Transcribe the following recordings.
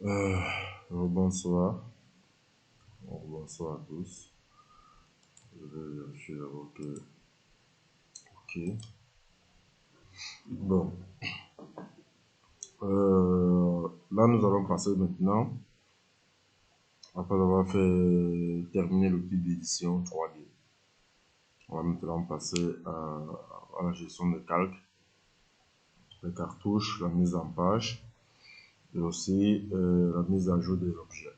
Euh, bonsoir. Bonsoir à tous. Je vais vérifier d'abord que. Ok. Bon. Là, nous allons passer maintenant, après avoir fait terminer le type d'édition 3D. On va maintenant passer à la gestion des calques, les cartouches, la mise en page et aussi la mise à jour des objets.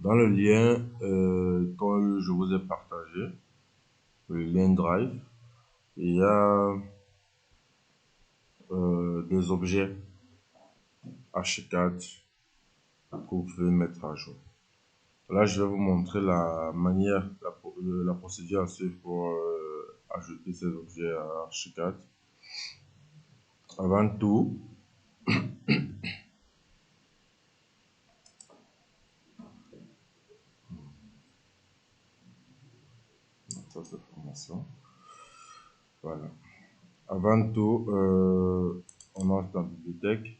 Dans le lien que je vous ai partagé, le lien Drive, il y a des objets H4 que vous pouvez mettre à jour. Là, je vais vous montrer la manière, la procédure à suivre pour ajouter ces objets à H4. Avant tout, ça c'est formation. Voilà. Avant tout, on entre dans la bibliothèque,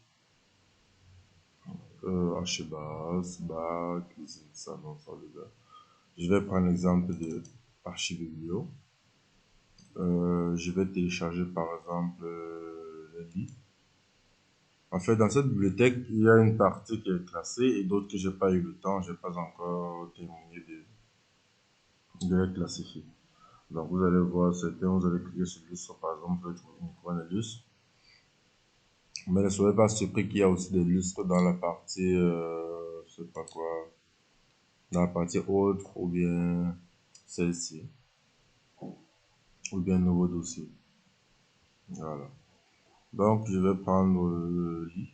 Archibase, Bac, cuisine, salon, salle de bain. Je vais prendre l'exemple de Archibiblio. Je vais télécharger par exemple le livre. En fait, dans cette bibliothèque, il y a une partie qui est classée et d'autres que j'ai pas eu le temps, j'ai pas encore terminé de les classifier. Donc, vous allez voir certains, vous allez cliquer sur l'illustre, par exemple, vous allez trouver uniquement les lustres. Mais ne soyez pas surpris qu'il y a aussi des lustres dans la partie, je sais pas quoi, dans la partie autre ou bien celle-ci, ou bien nouveau dossier. Voilà. Donc, je vais prendre le lit.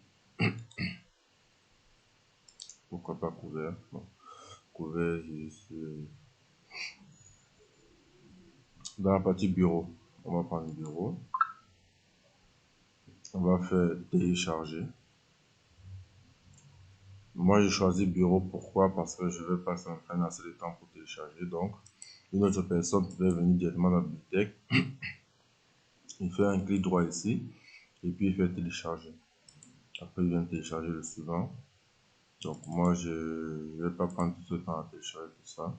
Pourquoi pas couvert? Bon, couvert, je suis dans la partie bureau. On va prendre bureau. On va faire télécharger. Moi, j'ai choisi bureau. Pourquoi? Parce que je vais passer prendre assez de temps pour télécharger. Donc, une autre personne peut venir directement dans la bibliothèque. Il fait un clic droit ici. Et puis, il fait télécharger. Après, il vient télécharger le suivant. Donc, moi, je ne vais pas prendre tout ce temps à télécharger tout ça.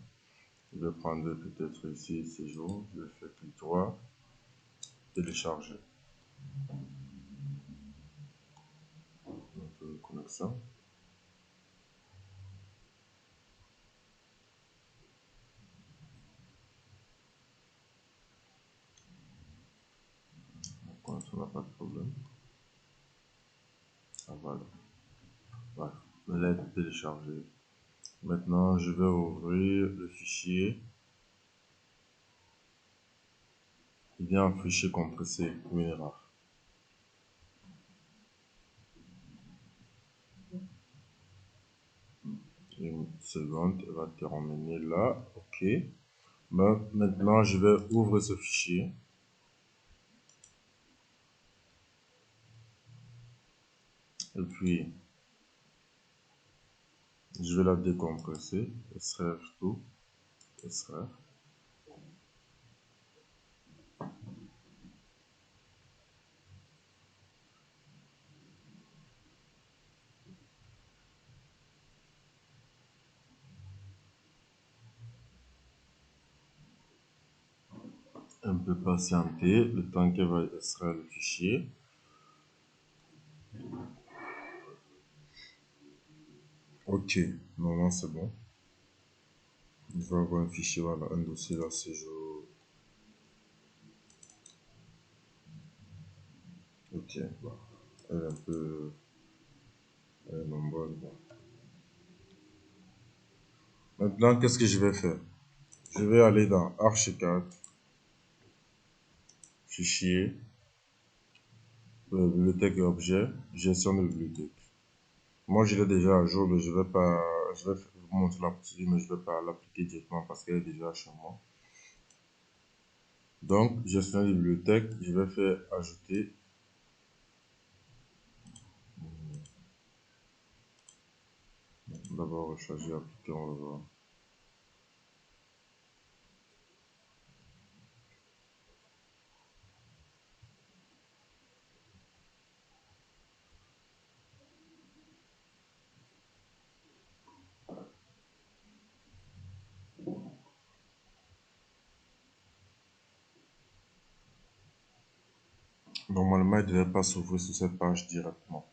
Je vais prendre peut-être ici, séjour. Je vais faire clic droit. Télécharger. Donc, connexion. Donc, ça n'a pas de problème. Ah, voilà. Voilà. Elle est téléchargée. Maintenant, je vais ouvrir le fichier. Il y a un fichier compressé WinRAR. Une seconde, elle va terminer là. OK. Maintenant, je vais ouvrir ce fichier. Et puis, je vais la décompresser. Extraire tout. Extraire. Un peu patienter le temps qu'elle va extraire le fichier. OK. Normalement, c'est bon. Je vais avoir un fichier, voilà, un dossier là, séjour. OK. Bon. Elle est un peu. Elle est nombreuse. Bon. Maintenant, qu'est-ce que je vais faire? Je vais aller dans Archicad, fichier, bibliothèque et objet, gestion de bibliothèque. Moi, je l'ai déjà à jour, mais je vais pas, je vais vous montrer la procédure, mais je vais pas l'appliquer directement parce qu'elle est déjà chez moi. Donc, gestion de bibliothèque, je vais faire ajouter. D'abord, recharger, appliquer, on va voir. Normalement, il ne devait pas s'ouvrir sur cette page directement.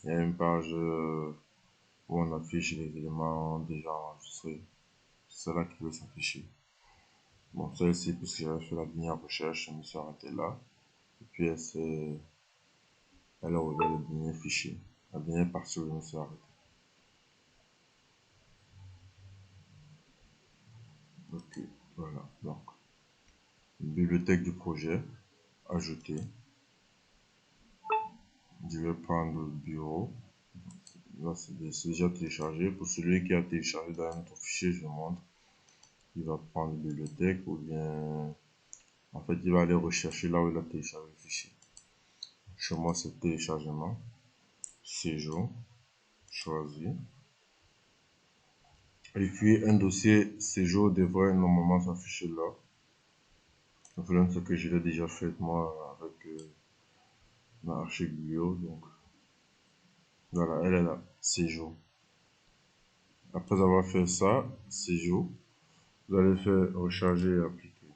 Il y a une page où on affiche les éléments déjà enregistrés. C'est là qu'il veut s'afficher. Bon, celle-ci, puisque j'avais fait la dernière recherche, je me suis arrêté là. Et puis, elle a ouvert le dernier fichier. La dernière partie où je me suis arrêté. Ok, voilà. Donc, bibliothèque du projet, ajouter. Je vais prendre le bureau. Là, c'est déjà téléchargé. Pour celui qui a téléchargé dans un autre fichier, je montre. Il va prendre bibliothèque ou bien, en fait, il va aller rechercher là où il a téléchargé le fichier. Chez moi, c'est téléchargement, séjour, choisi. Et puis, un dossier séjour devrait normalement s'afficher là. Le problème, c'est que je l'ai déjà fait moi avec ma archive-biblio. Donc, voilà, elle est là, séjour. Après avoir fait ça, séjour, vous allez faire recharger et appliquer.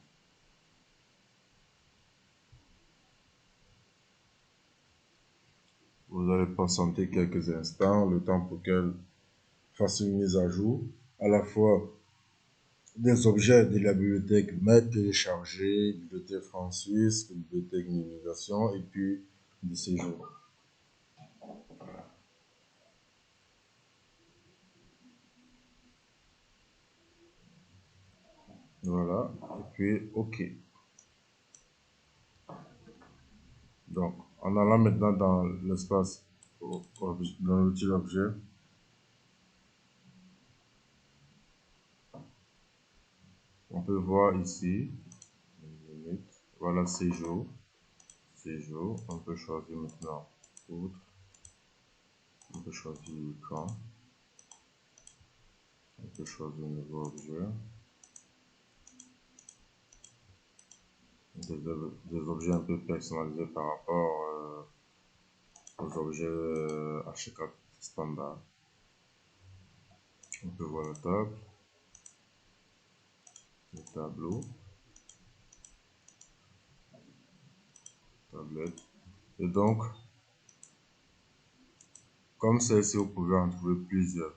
Vous allez patienter quelques instants, le temps pour qu'elle fasse une mise à jour, à la fois des objets de la bibliothèque mais téléchargés, bibliothèque France-Suisse, bibliothèque minimisation et puis du séjour. Voilà, et puis OK. Donc, en allant maintenant dans l'espace, dans l'outil objet, on peut voir ici, voilà séjour, séjour, on peut choisir maintenant autre, on peut choisir quand, on peut choisir un nouveau objet, des objets un peu personnalisés par rapport aux objets H4 standard. On peut voir la table, le tableau, tablette. Et donc, comme celle-ci, vous pouvez en trouver plusieurs.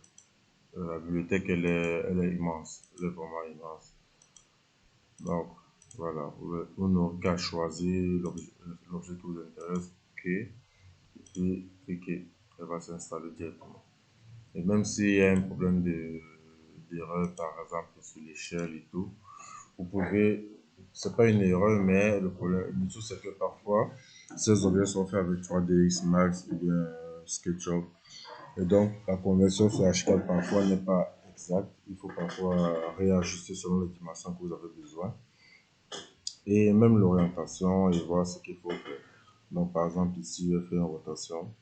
La bibliothèque, elle est immense. Elle est vraiment immense. Donc, voilà. Vous n'aurez qu'à choisir l'objet qui vous intéresse. OK. Et puis, cliquez. Elle va s'installer directement. Et même s'il y a un problème d'erreur, par exemple, sur l'échelle et tout, vous pouvez, c'est pas une erreur, mais le problème, le tout, c'est que parfois, ces objets sont faits avec 3DX Max ou bien SketchUp. Et donc, la conversion sur H4 parfois n'est pas exacte. Il faut parfois réajuster selon les dimensions que vous avez besoin. Et même l'orientation et voir ce qu'il faut faire. Donc, par exemple, ici, je vais faire une rotation.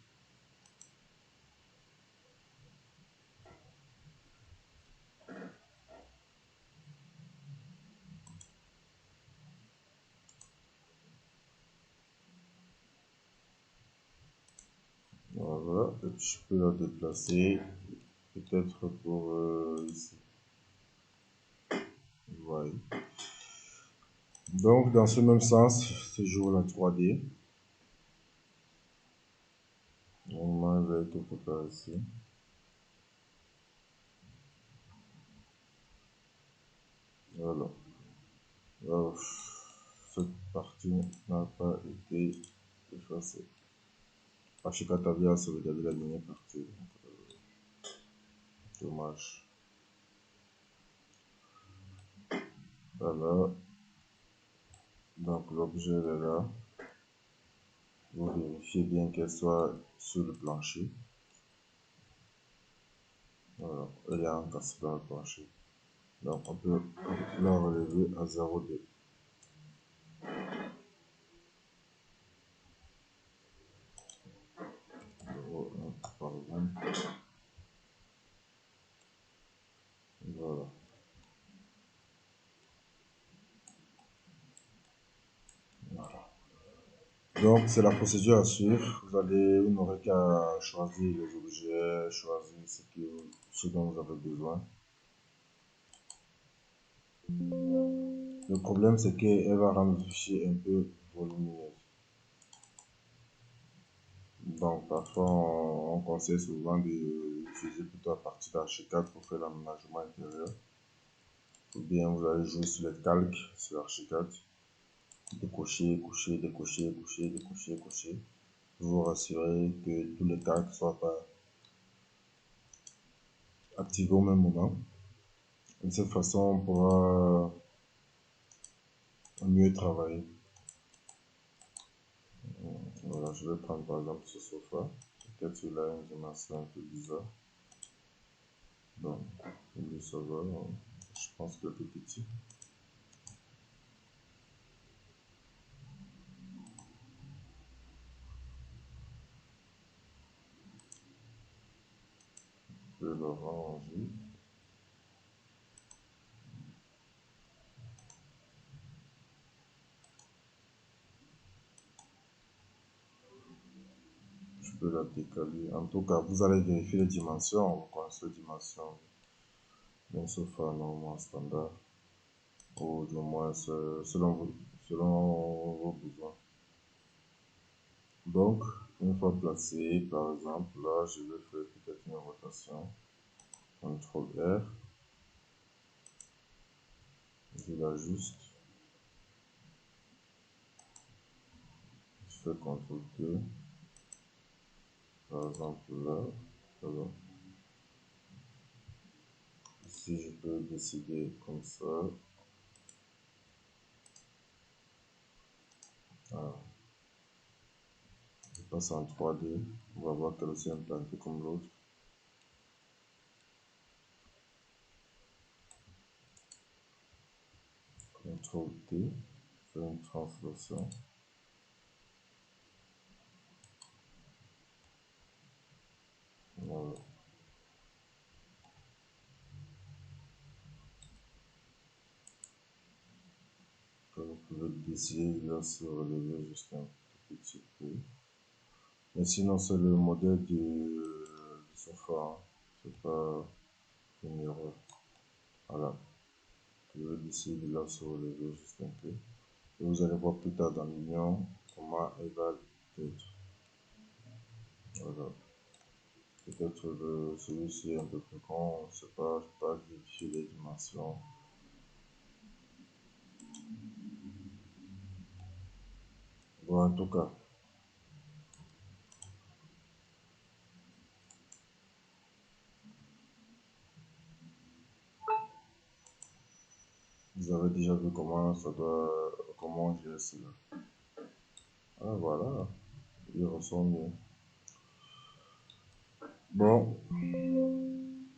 Voilà, et puis je peux la déplacer peut-être pour ici. Voilà. Donc, dans ce même sens, c'est toujours la 3D. On va être quelque part ici. Voilà. Alors, cette partie n'a pas été effacée. H4 a sauvegardé la dernière partie. Dommage. Voilà. Donc, l'objet est là. Vous vérifiez bien qu'elle soit sur le plancher. Voilà. Elle est encastrée dans le plancher. Donc, on peut la relever à 0,2. Par exemple. Voilà. Donc, c'est la procédure à suivre. Vous n'aurez qu'à choisir les objets, choisir ce dont vous avez besoin. Le problème, c'est qu'elle va rendre le fichier un peu volumineux. Donc, parfois, on conseille souvent d'utiliser plutôt la partie d'Archicad pour faire l'aménagement intérieur. Ou bien vous allez jouer sur les calques sur Archicad. Décocher, cocher, décocher, cocher, décocher, cocher. Vous rassurer que tous les calques ne soient pas activés au même moment. De cette façon, on pourra mieux travailler. Voilà, je vais prendre par exemple ce sofa. Peut-être qu'il a une dimension un peu bizarre. Donc, le sofa, je pense que c'est petit. Je vais le ranger. Je peux la décaler. En tout cas, vous allez vérifier les dimensions. Vous connaissez les dimensions d'un sofa normalement standard. Ou du moins selon vos besoins. Donc, une fois placé, par exemple, là, je vais faire peut-être une rotation. CTRL R. Je l'ajuste. Je fais CTRL T. Par exemple, là, voilà. Ici, je peux décider comme ça. Voilà. Je passe en 3D. On va voir qu'elle aussi implantée comme l'autre. CTRL T. Faire une translation. Voilà. Vous pouvez décider de se relever jusqu'à un petit peu. Mais sinon, c'est le modèle du sofa. Hein. C'est pas une erreur. Voilà. Je vais décider de la se relever juste un peu. Et vous allez voir plus tard dans l'union comment elle va être. Voilà. Peut-être celui-ci est un peu plus grand. Je sais pas, je peux pas vérifier les dimensions. Bon, en tout cas. Vous avez déjà vu comment comment gérer cela. Ah, voilà. Il ressent mieux. Bon,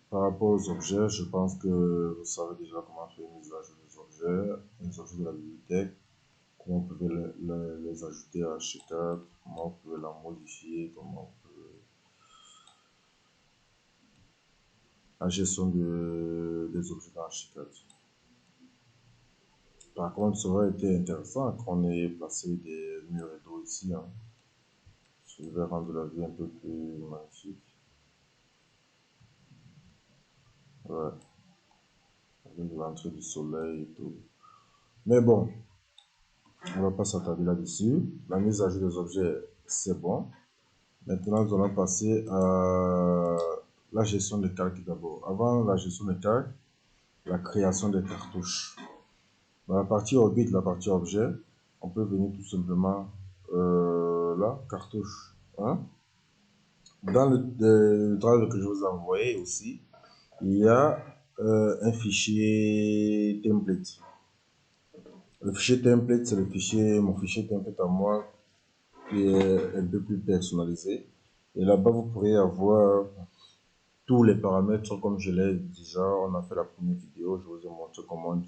par rapport aux objets, je pense que vous savez déjà comment faire une mise à jour des objets de la bibliothèque, comment vous pouvez les ajouter à Archicad, comment vous pouvez la modifier, comment vous pouvez... La gestion des objets dans Archicad. Par contre, ça aurait été intéressant qu'on ait placé des murs et dos ici. Hein. Je vais rendre la vie un peu plus magnifique. Ouais, avec l'entrée du soleil et tout. Mais bon, on va pas s'attarder là-dessus. La mise à jour des objets, c'est bon. Maintenant, nous allons passer à la gestion des calques d'abord. Avant la gestion des calques, la création des cartouches. Dans la partie orbite, la partie objet, on peut venir tout simplement là, cartouche. Hein? Dans le drive que je vous ai envoyé aussi, il y a un fichier template. Le fichier template, c'est mon fichier template à moi qui est un peu plus personnalisé. Et là-bas, vous pourrez avoir tous les paramètres comme je l'ai déjà. On a fait la première vidéo, je vous ai montré comment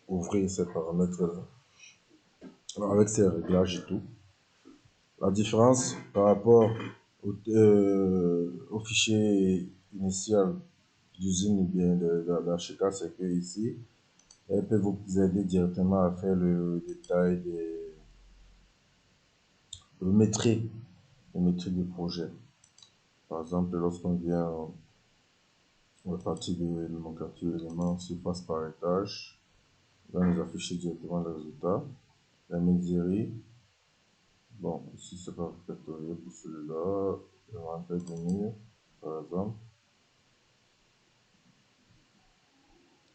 ouvrir ces paramètres-là avec ces réglages et tout. La différence par rapport au fichier initial d'usine ou bien d'Archicad, c'est que ici, elle peut vous aider directement à faire le détail le métrique du projet. Par exemple, lorsqu'on vient à partir de nomenclature éléments surface par étage, là nous afficher directement le résultat, la menuiserie, Bon, ici c'est pas répertorié pour celui-là. Inventaire des murs, par exemple.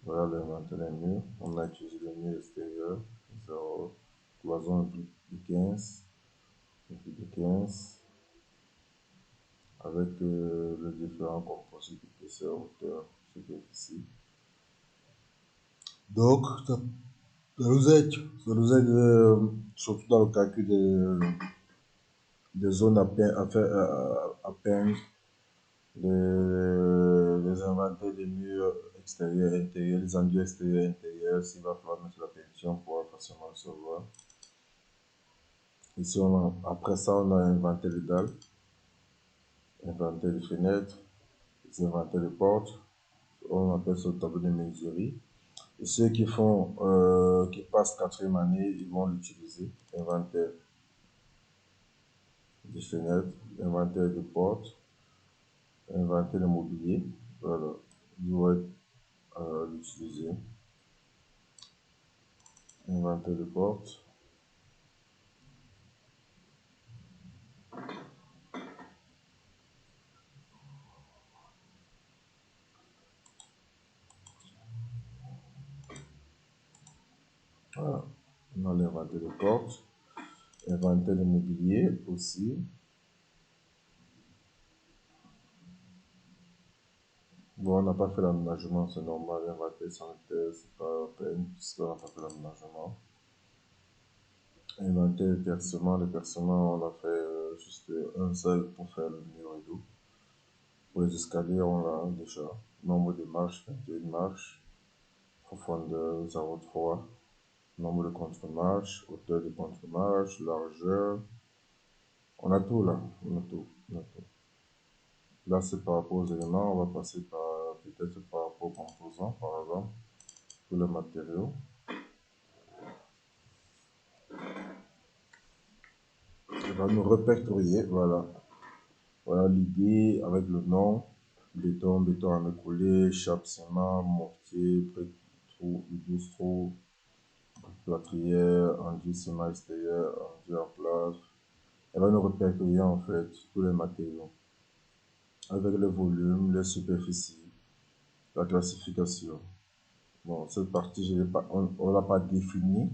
Voilà l'inventaire des murs. On a utilisé les murs extérieurs. 0. Cloison de 15. De 15. Avec les différents composés d'épaisseur, hauteur, superficie. Donc, ça nous aide surtout dans le calcul des zones à peindre, les inventaires des murs extérieurs, intérieurs, les enduits extérieurs, intérieurs, s'il va falloir mettre la peinture, on pourra facilement le savoir. Ici, après ça, on a inventé les dalles, inventé les fenêtres, les inventaires de portes, on appelle ça le tableau de menuiserie. Et ceux qui passent quatrième année, ils vont l'utiliser. Inventaire des fenêtres, inventaire des portes, inventaire le mobilier. Voilà, ils vont l'utiliser. Inventaire des portes. Voilà, on a l'inventaire des portes. Inventaire le mobilier aussi. Bon, on n'a pas fait l'aménagement, c'est normal. L'inventaire sanitaire, c'est pas la peine, puisqu'on n'a pas fait l'aménagement. Inventaire le percement. Le percement, on a fait juste un seul pour faire le mur et tout. Pour les escaliers, on l'a déjà. Nombre de marches, 21 marches. Profondeur 0,3. Nombre de contre-marches, hauteur de contre-marches, largeur. On a tout là. On a tout. On a tout. Là, c'est par rapport aux éléments. On va passer peut-être par rapport aux composants, par exemple, pour le matériau. Il va nous répertorier, voilà. Voilà l'idée avec le nom. Béton à me couler, chape ciment, mortier, brique, trou, douze trous, plâtrière, enduit ciment extérieur, enduit en plâtre. Elle va nous répertorier en fait tous les matériaux avec le volume, les superficies, la classification. Bon, cette partie, on ne l'a pas définie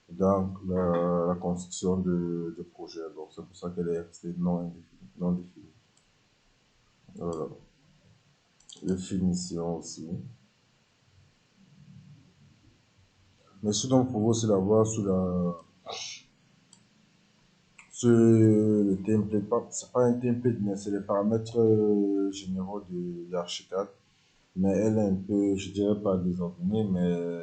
dans la construction de projet. Donc, c'est pour ça qu'elle est restée non définie. Voilà. Les finitions aussi. Mais sinon, vous pouvez aussi l'avoir sur le template. C'est pas un template, mais c'est les paramètres généraux de l'Archicad. Mais elle est un peu, je dirais pas désordonnée, mais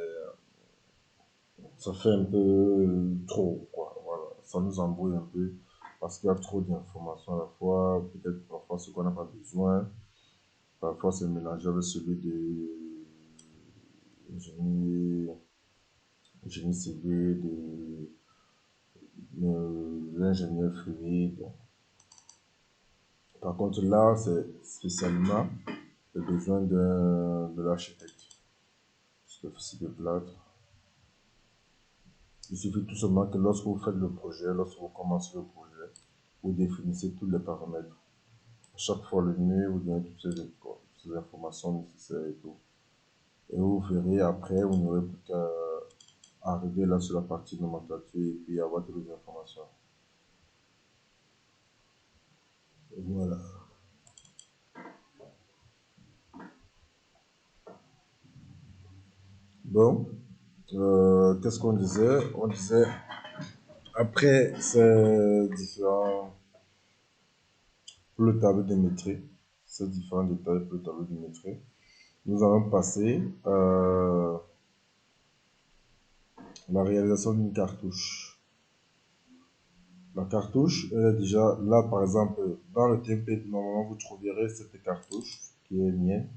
ça fait un peu trop, quoi. Voilà. Ça nous embrouille un peu parce qu'il y a trop d'informations à la fois. Peut-être parfois ce qu'on n'a pas besoin. Parfois c'est mélangé avec celui de génie, génie civil, de l'ingénieur fluide. Par contre, là, c'est spécialement le besoin de l'architecte. Superficie de plâtre. Il suffit tout simplement que lorsque vous faites le projet, lorsque vous commencez le projet, vous définissez tous les paramètres. À chaque fois, le mur, vous donnez toutes ces informations nécessaires et tout. Et vous verrez après, vous n'aurez plus qu'à arriver là sur la partie nomenclature et puis avoir toutes les informations. Et voilà. Bon, qu'est-ce qu'on disait? On disait, après ces différents, pour le tableau de métrie, ces différents détails pour le tableau de métrie, nous allons passer à la réalisation d'une cartouche. La cartouche, elle est déjà là, par exemple, dans le template, normalement, vous trouverez cette cartouche qui est mienne.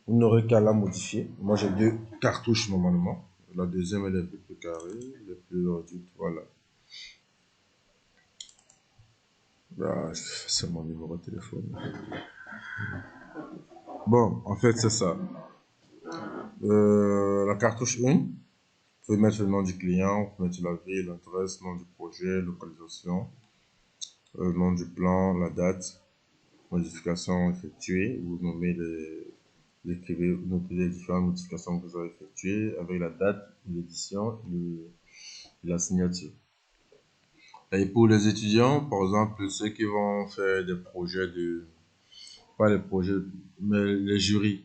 Vous n'aurez qu'à la modifier. Moi, j'ai deux cartouches normalement. La deuxième, elle est un peu plus carrée, elle est plus réduite. Voilà. Là, c'est mon numéro de téléphone. Bon, en fait, c'est ça. La cartouche 1, pouvez mettre le nom du client, vous pouvez mettre la ville, l'adresse, nom du projet, localisation, nom du plan, la date, modification effectuée. Vous nommez vous écrivez, vous notez les différentes modifications que vous avez effectuées avec la date, l'édition et la signature. Et pour les étudiants, par exemple, ceux qui vont faire des projets pas les projets, mais les jurys,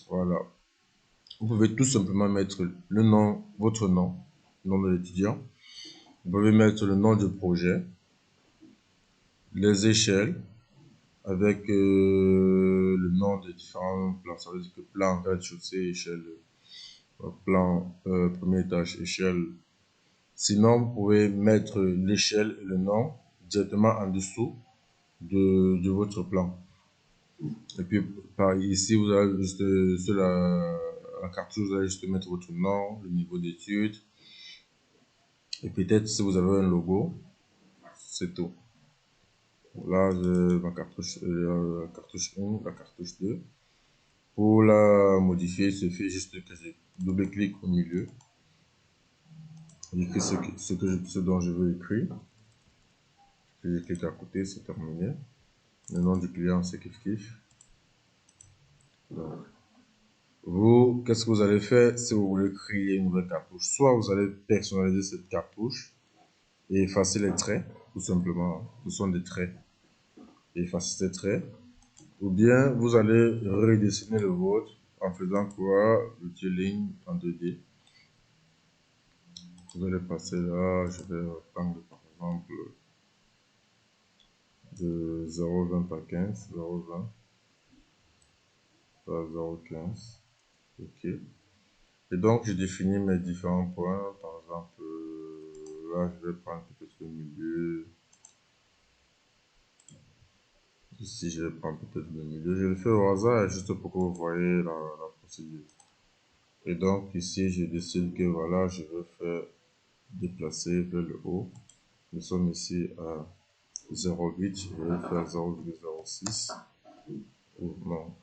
voilà. Vous pouvez tout simplement mettre le nom, votre nom, nom de l'étudiant. Vous pouvez mettre le nom du projet, les échelles, avec le nom des différents plans. Ça veut dire que plan rez-de-chaussée, échelle, plan premier étage, échelle. Sinon, vous pouvez mettre l'échelle et le nom directement en dessous de votre plan. Et puis, par ici, vous allez juste, sur la cartouche, vous allez juste mettre votre nom, le niveau d'études. Et peut-être si vous avez un logo, c'est tout. Là, j'ai ma cartouche, la cartouche 1, la cartouche 2. Pour la modifier, il suffit juste que je double-clique au milieu. J'écris ce dont je veux écrire. Je clique à côté, c'est terminé. Le nom du client, c'est kiff. Donc, vous, qu'est-ce que vous allez faire si vous voulez créer une nouvelle cartouche? Soit vous allez personnaliser cette cartouche et effacer les traits, tout simplement. Ce sont des traits. Et effacer ces traits. Ou bien vous allez redessiner le vôtre en faisant quoi? L'outil ligne en 2D. Vous allez passer là, je vais prendre par exemple de 0,20 à 15, 0,20 à 0,15. Ok. Et donc, je définis mes différents points. Par exemple, là, je vais prendre peut-être le milieu. Ici, je vais prendre peut-être le milieu. Je le fais au hasard, juste pour que vous voyez la procédure. Et donc, ici, je décide que voilà, je veux faire déplacer vers le haut. Nous sommes ici à 0,8. Je vais faire 0,06. Oh, non,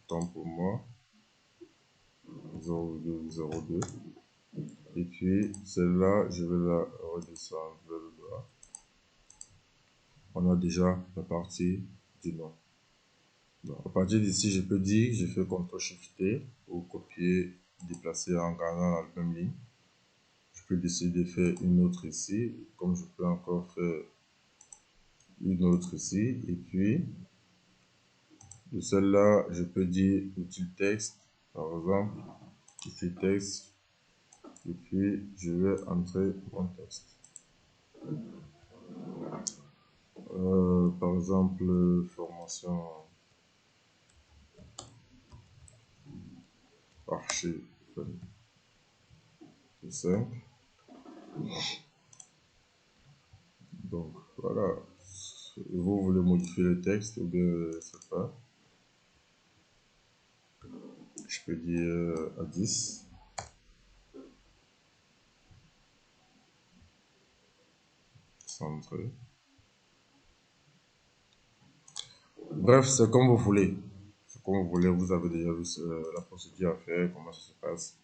tant pour moi. 0,02. Et puis, celle-là, je vais la redescendre vers le bas. On a déjà la partie du nom. Donc, à partir d'ici, je peux dire, je fais CTRL-SHIFT-T pour copier, déplacer en gardant la même ligne. Je peux décider de faire une autre ici, comme je peux encore faire une autre ici. Et puis, de celle-là, je peux dire outil texte, par exemple, outil texte. Et puis, je vais entrer mon texte. Par exemple, formation archi 5. Donc, voilà. Vous voulez modifier le texte ou bien, je sais pas. Je peux dire à 10. Centré. Bref, c'est comme vous voulez. C'est comme vous voulez. Vous avez déjà vu la procédure à faire, comment ça se passe.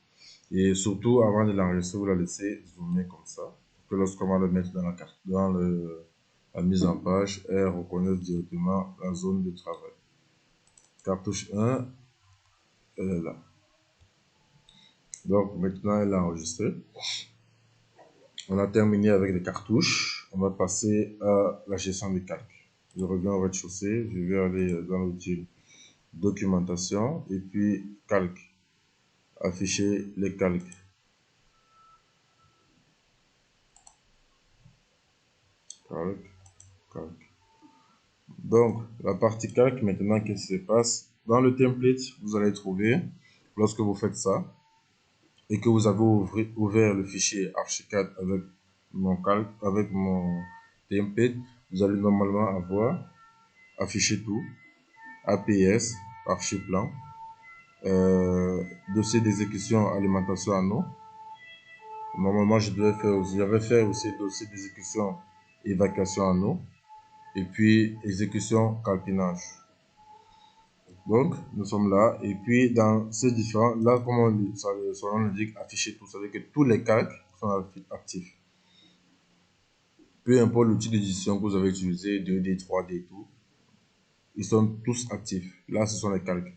Et surtout, avant de l'enregistrer, vous la laissez zoomer comme ça. Pour que lorsqu'on va le mettre dans la carte, dans la mise en page, elle reconnaisse directement la zone de travail. Cartouche 1, elle est là. Donc maintenant, elle est enregistrée. On a terminé avec les cartouches. On va passer à la gestion des calques. Je reviens au rez-de-chaussée. Je vais aller dans l'outil documentation et puis calque. Afficher les calques. Calque, calque. Donc, la partie calque, maintenant, qu'est-ce qui se passe? Dans le template, vous allez trouver, lorsque vous faites ça, et que vous avez ouvert le fichier Archicad avec mon calque, avec mon template, vous allez normalement avoir affiché tout, APS, archiplan, dossier d'exécution alimentation en eau. Normalement, j'avais fait aussi dossier d'exécution évacuation en eau, et puis exécution calpinage. Donc, nous sommes là. Et puis, dans ces différents, là, comme son nom l'indique, afficher tout. Ça veut dire que tous les calques sont actifs. Peu importe l'outil d'édition que vous avez utilisé, 2D, 3D et tout, ils sont tous actifs. Là, ce sont les calques.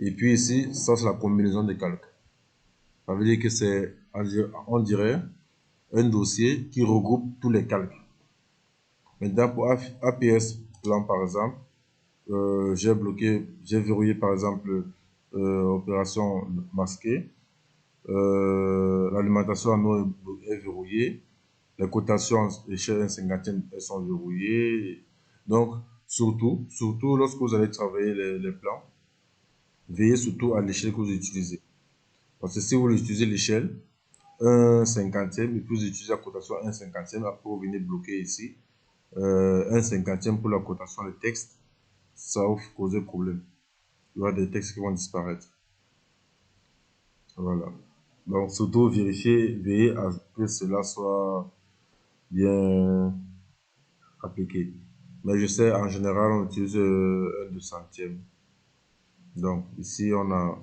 Et puis ici, ça, c'est la combinaison des calques. Ça veut dire que c'est, on dirait, un dossier qui regroupe tous les calques. Maintenant, pour APS plan, par exemple, j'ai verrouillé, par exemple, opération masquée. L'alimentation en eau est verrouillée. Les cotations échelle 1/50, elles sont verrouillées. Donc, surtout lorsque vous allez travailler les plans, veillez surtout à l'échelle que vous utilisez. Parce que si vous utilisez l'échelle 1/50 et puis vous utilisez la cotation 1/50, après vous venez bloquer ici 1/50 pour la cotation de texte, ça va vous causer problème. Il y aura des textes qui vont disparaître. Voilà. Donc, surtout veillez à ce que cela soit bien appliqué. Mais je sais, en général, on utilise un 200e. Donc, ici, on a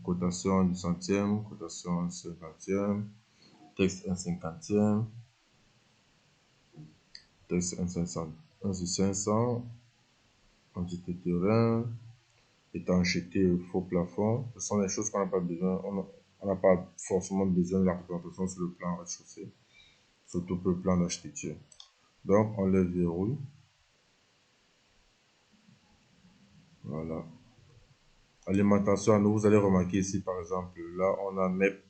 cotation 200e, cotation 1/50e, texte 1/50e, texte 1/500, 1/500, quantité terrain, étanchéité, faux plafond. Ce sont des choses qu'on n'a pas besoin. On n'a pas forcément besoin de la représentation sur le plan rez-de-chaussée, surtout pour le plan d'architecture. Donc, on les verrouille. Voilà. Alimentation en eau, vous allez remarquer ici, par exemple, là, on a MEP,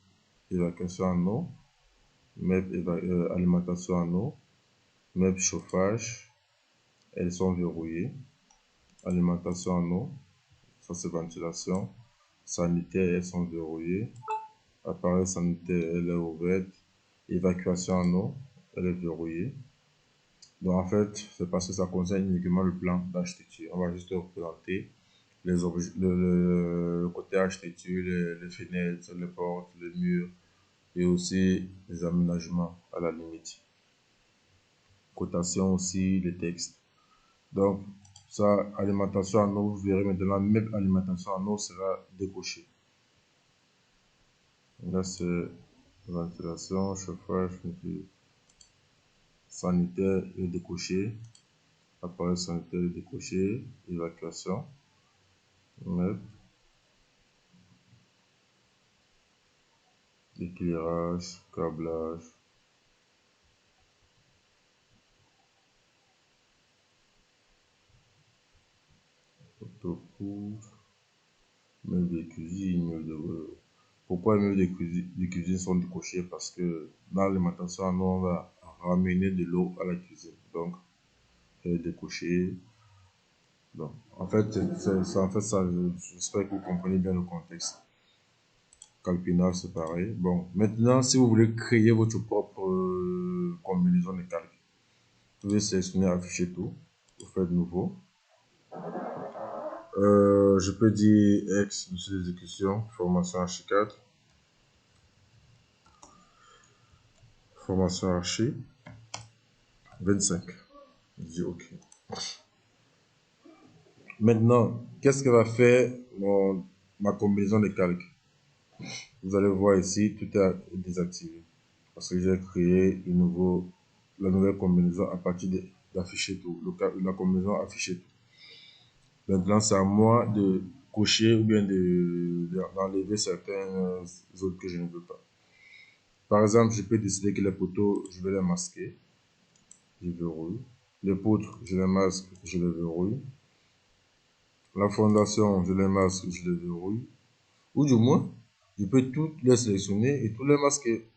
évacuation en eau, MEP, alimentation en eau, MEP, chauffage, elles sont verrouillées. Alimentation en eau, ça c'est ventilation. Sanitaire, elles sont verrouillées. Appareil sanitaire, elle est ouverte. Évacuation en eau, elle est verrouillée. Donc en fait, c'est parce que ça concerne uniquement le plan d'architecture. On va juste représenter les objets, le côté architecture, les fenêtres, les portes, les murs et aussi les aménagements à la limite. Cotation aussi, les textes. Donc, ça, alimentation en eau, vous verrez maintenant, même alimentation en eau sera décochée. Là, c'est ventilation, chauffage, sanitaire et décoché. Appareil sanitaire et décoché, évacuation. MEP, éclairage, câblage. Autopoudre, meubles de cuisine, Pourquoi les meubles de cuisine sont décochés? Parce que dans l'alimentation, on va ramener de l'eau à la cuisine. Donc, elle est décochée. Donc, en fait, c'est ça. J'espère que vous comprenez bien le contexte. Calpinage, c'est pareil. Bon, maintenant, si vous voulez créer votre propre combinaison de calques, vous pouvez sélectionner afficher tout. Vous faites nouveau. Je peux dire ex, dossier d'exécution, formation H4, formation archi, 25. Je dis OK. Maintenant, qu'est-ce que va faire ma combinaison de calques? Vous allez voir ici, tout est désactivé. Parce que j'ai créé la nouvelle combinaison à partir d'afficher tout. La combinaison afficher tout. Maintenant, c'est à moi de cocher ou bien d'enlever certains autres que je ne veux pas. Par exemple, je peux décider que les poteaux, je vais les masquer. Je verrouille. Les poutres, je les masque, je les verrouille. La fondation, je les masque, je les verrouille. Ou du moins, je peux toutes les sélectionner et tous les masquer.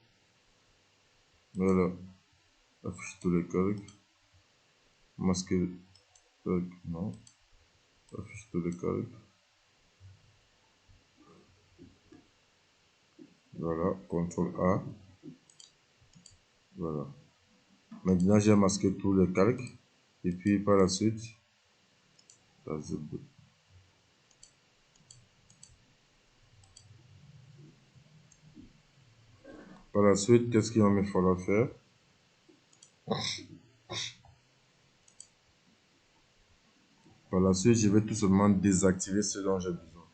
Voilà. Affiche tous les calques. Masquer. Non. Affiche tous les calques. Voilà. CTRL A. Voilà. Maintenant, j'ai masqué tous les calques. Et puis, par la suite, qu'est-ce qu'il va me falloir faire? Par la suite, je vais tout simplement désactiver ce dont j'ai besoin.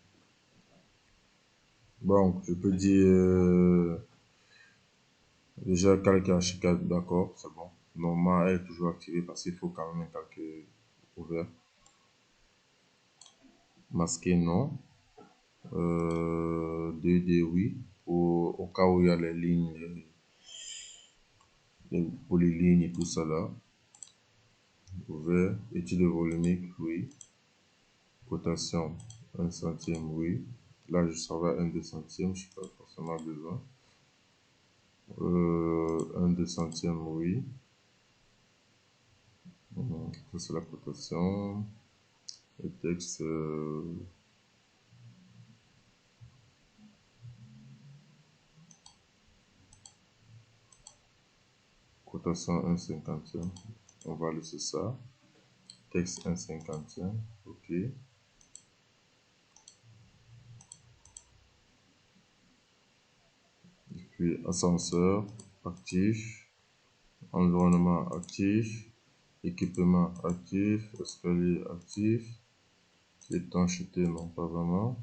Bon, je peux dire déjà calque H4, d'accord, c'est bon. Normalement, elle est toujours activée parce qu'il faut quand même un calque ouvert. Masquer, non. 2D, oui. Au cas où il y a les lignes, les polylignes et tout ça là. Ouvert. Étude volumique, oui. Cotation, 1 centime, oui. Là, je savais 1 2 centième, je n'ai pas forcément besoin. 1 2 centième, oui. Ça, c'est la cotation. Le texte, cotation 1 cinquantième. On va laisser ça. Texte 1 cinquantième. OK. Puis ascenseur actif. Environnement actif. Équipement actif. Escalier actif. Étanchéité, non, pas vraiment.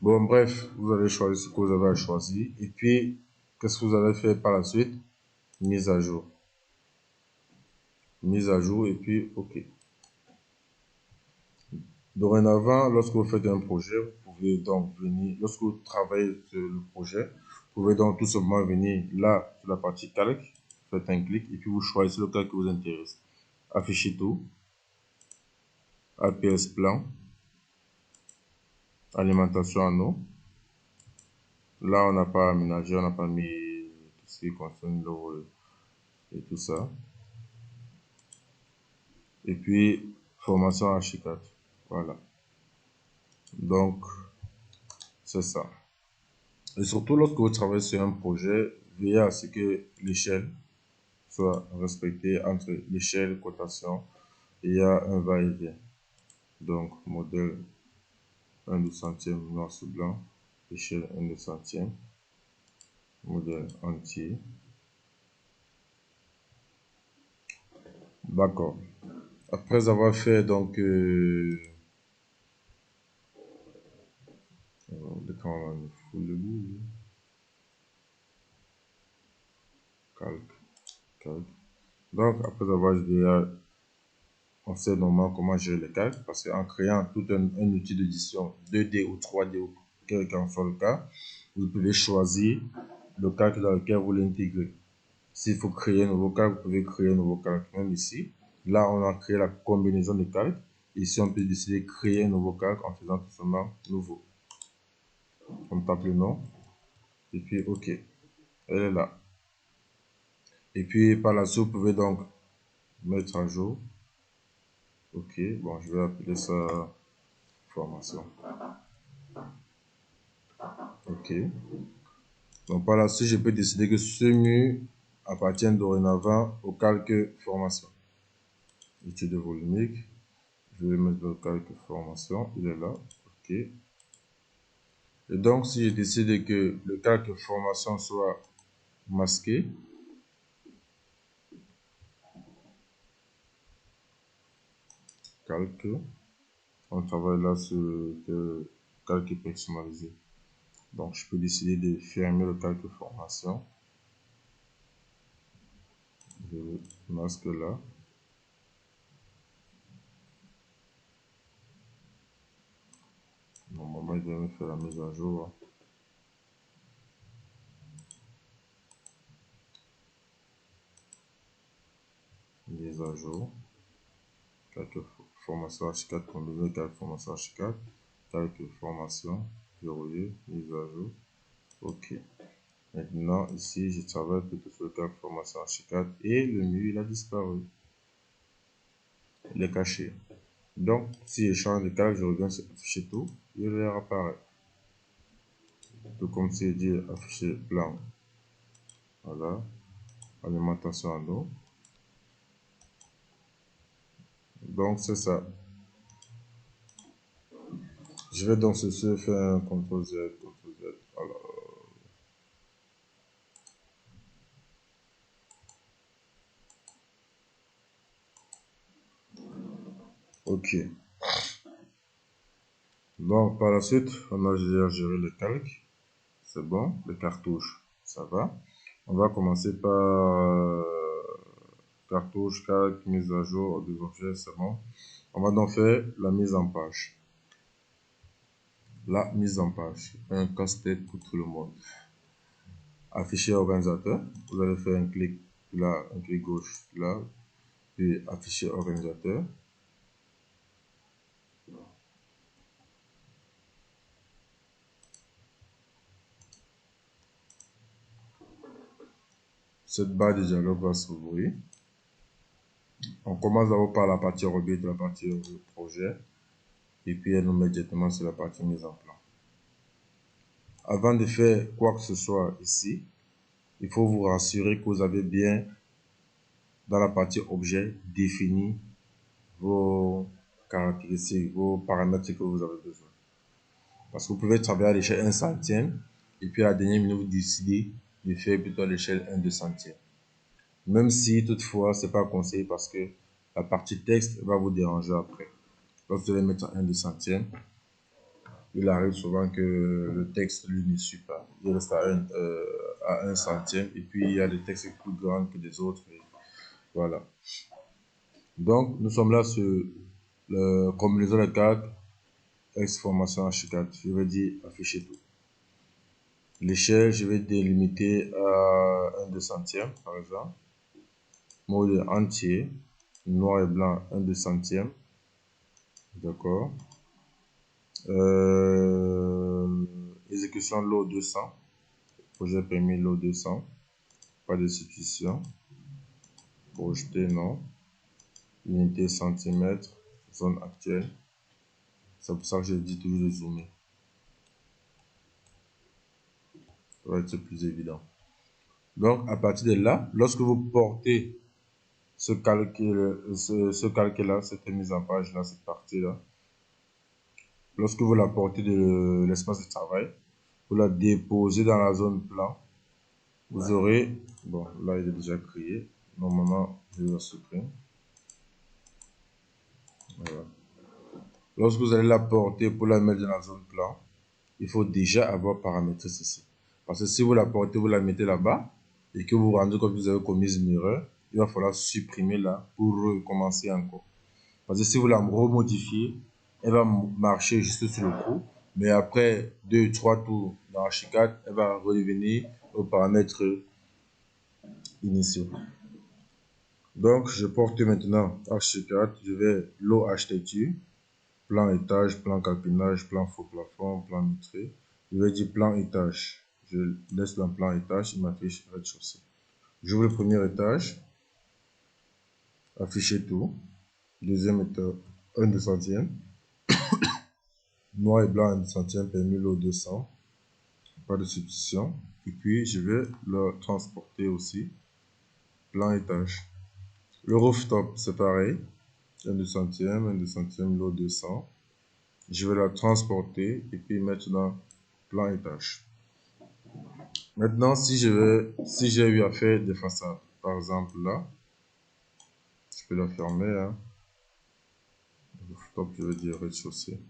Bon, bref, vous allez choisir ce que vous avez à choisir. Et puis, qu'est-ce que vous allez faire par la suite? Mise à jour. Mise à jour et puis OK. Dorénavant, lorsque vous faites un projet, vous pouvez donc venir, lorsque vous travaillez sur le projet, vous pouvez donc tout simplement venir là, sur la partie calque, faites un clic et puis vous choisissez le calque qui vous intéresse. Afficher tout, APS plan, alimentation en eau. Là, on n'a pas aménagé, on n'a pas mis tout ce qui concerne l'eau et tout ça. Et puis, formation H4. Voilà. Donc, c'est ça. Et surtout, lorsque vous travaillez sur un projet, veillez à ce que l'échelle soit respectée entre l'échelle, cotation, et il y a un va-et-vient. Donc, modèle 1 de centième noir sur blanc, échelle 1 de centième, modèle entier. D'accord. Après avoir fait donc quand on fout le bout, calque, calque. Donc, après avoir déjà, on sait normalement comment gérer les calques parce qu'en créant tout un outil d'édition 2D ou 3D ou quel qu'en soit le cas, vous pouvez choisir le calque dans lequel vous l'intégrer. S'il faut créer un nouveau calque, vous pouvez créer un nouveau calque. Même ici, là, on a créé la combinaison de calques. Ici, on peut décider de créer un nouveau calque en faisant tout simplement nouveau. On tape le nom et puis OK. Elle est là. Et puis par la suite, vous pouvez donc mettre à jour. OK, bon, je vais appeler ça formation. OK. Donc par la suite, je peux décider que ce mur appartient dorénavant au calque formation. Étude volumique. Je vais mettre le calque formation. Il est là. OK. Et donc, si je décide que le calque formation soit masqué, calque, on travaille là sur le calque personnalisé. Donc, je peux décider de fermer le calque formation. Je masque là. Normalement, il doit me faire la mise à jour. Mise à jour. Calque formation H4 combiné, calque formation H4. Calque formation verrouillé, mise à jour. OK. Maintenant, ici, je travaille plutôt sur le calque formation H4 et le mur, il a disparu. Il est caché. Donc, si je change de calque, je reviens sur afficher tout, il réapparaît. Tout comme si je dis afficher plan. Voilà. Alimentation en eau. Donc, c'est ça. Je vais dans ce faire un CTRL Z, CTRL Z. Alors, Ok. Donc, par la suite, on a déjà géré le calque. C'est bon. Les cartouches, ça va. On va commencer par cartouche, calque, mise à jour des objets, c'est bon. On va donc faire la mise en page. La mise en page, un casse-tête pour tout le monde. Afficher organisateur, vous allez faire un clic là, un clic gauche là, puis afficher organisateur. Cette barre de dialogue va s'ouvrir. On commence d'abord par la partie Revit, la partie projet, et puis elle nous met directement sur la partie mise en plan. Avant de faire quoi que ce soit ici, il faut vous rassurer que vous avez bien, dans la partie objet, défini vos caractéristiques, vos paramètres que vous avez besoin. Parce que vous pouvez travailler à l'échelle 1 centième, et puis à la dernière minute, vous décidez de faire plutôt à l'échelle 1/2 centième. Même si, toutefois, c'est pas conseillé parce que la partie texte va vous déranger après. Lorsque vous allez mettre 1/2 centième, il arrive souvent que le texte, lui, ne suit pas. Il reste à 1 centième, et puis il y a des textes plus grands que les autres. Et voilà. Donc, nous sommes là sur le combinaison de calque, ex-formation H4. Je vais dire afficher tout. L'échelle, je vais délimiter à 1/2 centième, par exemple. Mode entier, noir et blanc, 1/2 centième. D'accord. Exécution lot 200. Projet permis lot 200. Pas de substitution. Projeter, non. Unité centimètre. Zone actuelle. C'est pour ça que je dis toujours de zoomer. Ça va être plus évident. Donc, à partir de là, lorsque vous portez ce calque-là, cette mise en page-là, cette partie-là, lorsque vous la portez de l'espace de travail, vous la déposez dans la zone plan, vous aurez, bon, là il est déjà créé, normalement je vais le supprimer. Voilà. Lorsque vous allez la porter pour la mettre dans la zone plan, il faut déjà avoir paramétré ceci. Parce que si vous la portez, vous la mettez là-bas, et que vous vous rendez compte que vous avez commis une erreur, il va falloir supprimer là pour recommencer encore. Parce que si vous la remodifiez, elle va marcher juste sur le coup, mais après 2-3 tours dans H4, elle va revenir aux paramètres initiaux. Donc, je porte maintenant H4, je vais lot architecture, plan étage, plan calpinage, plan faux plafond, plan mitré. Je vais dire plan étage. Je laisse le plan étage, il m'affiche rez-de-chaussée. J'ouvre le premier étage, afficher tout. Deuxième étage, 1/2 centième. Noir et blanc, 1/2 centième, permis lot 200. Pas de substitution. Et puis, je vais le transporter aussi. Plan étage. Le rooftop, c'est pareil. 1/2 centième, 1/2 centième, lot 200. Je vais la transporter et puis mettre dans plan étage. Maintenant, si j'ai eu à faire des façades, par exemple là, je peux la fermer. Hein. Rooftop, je veux dire rez-de-chaussée.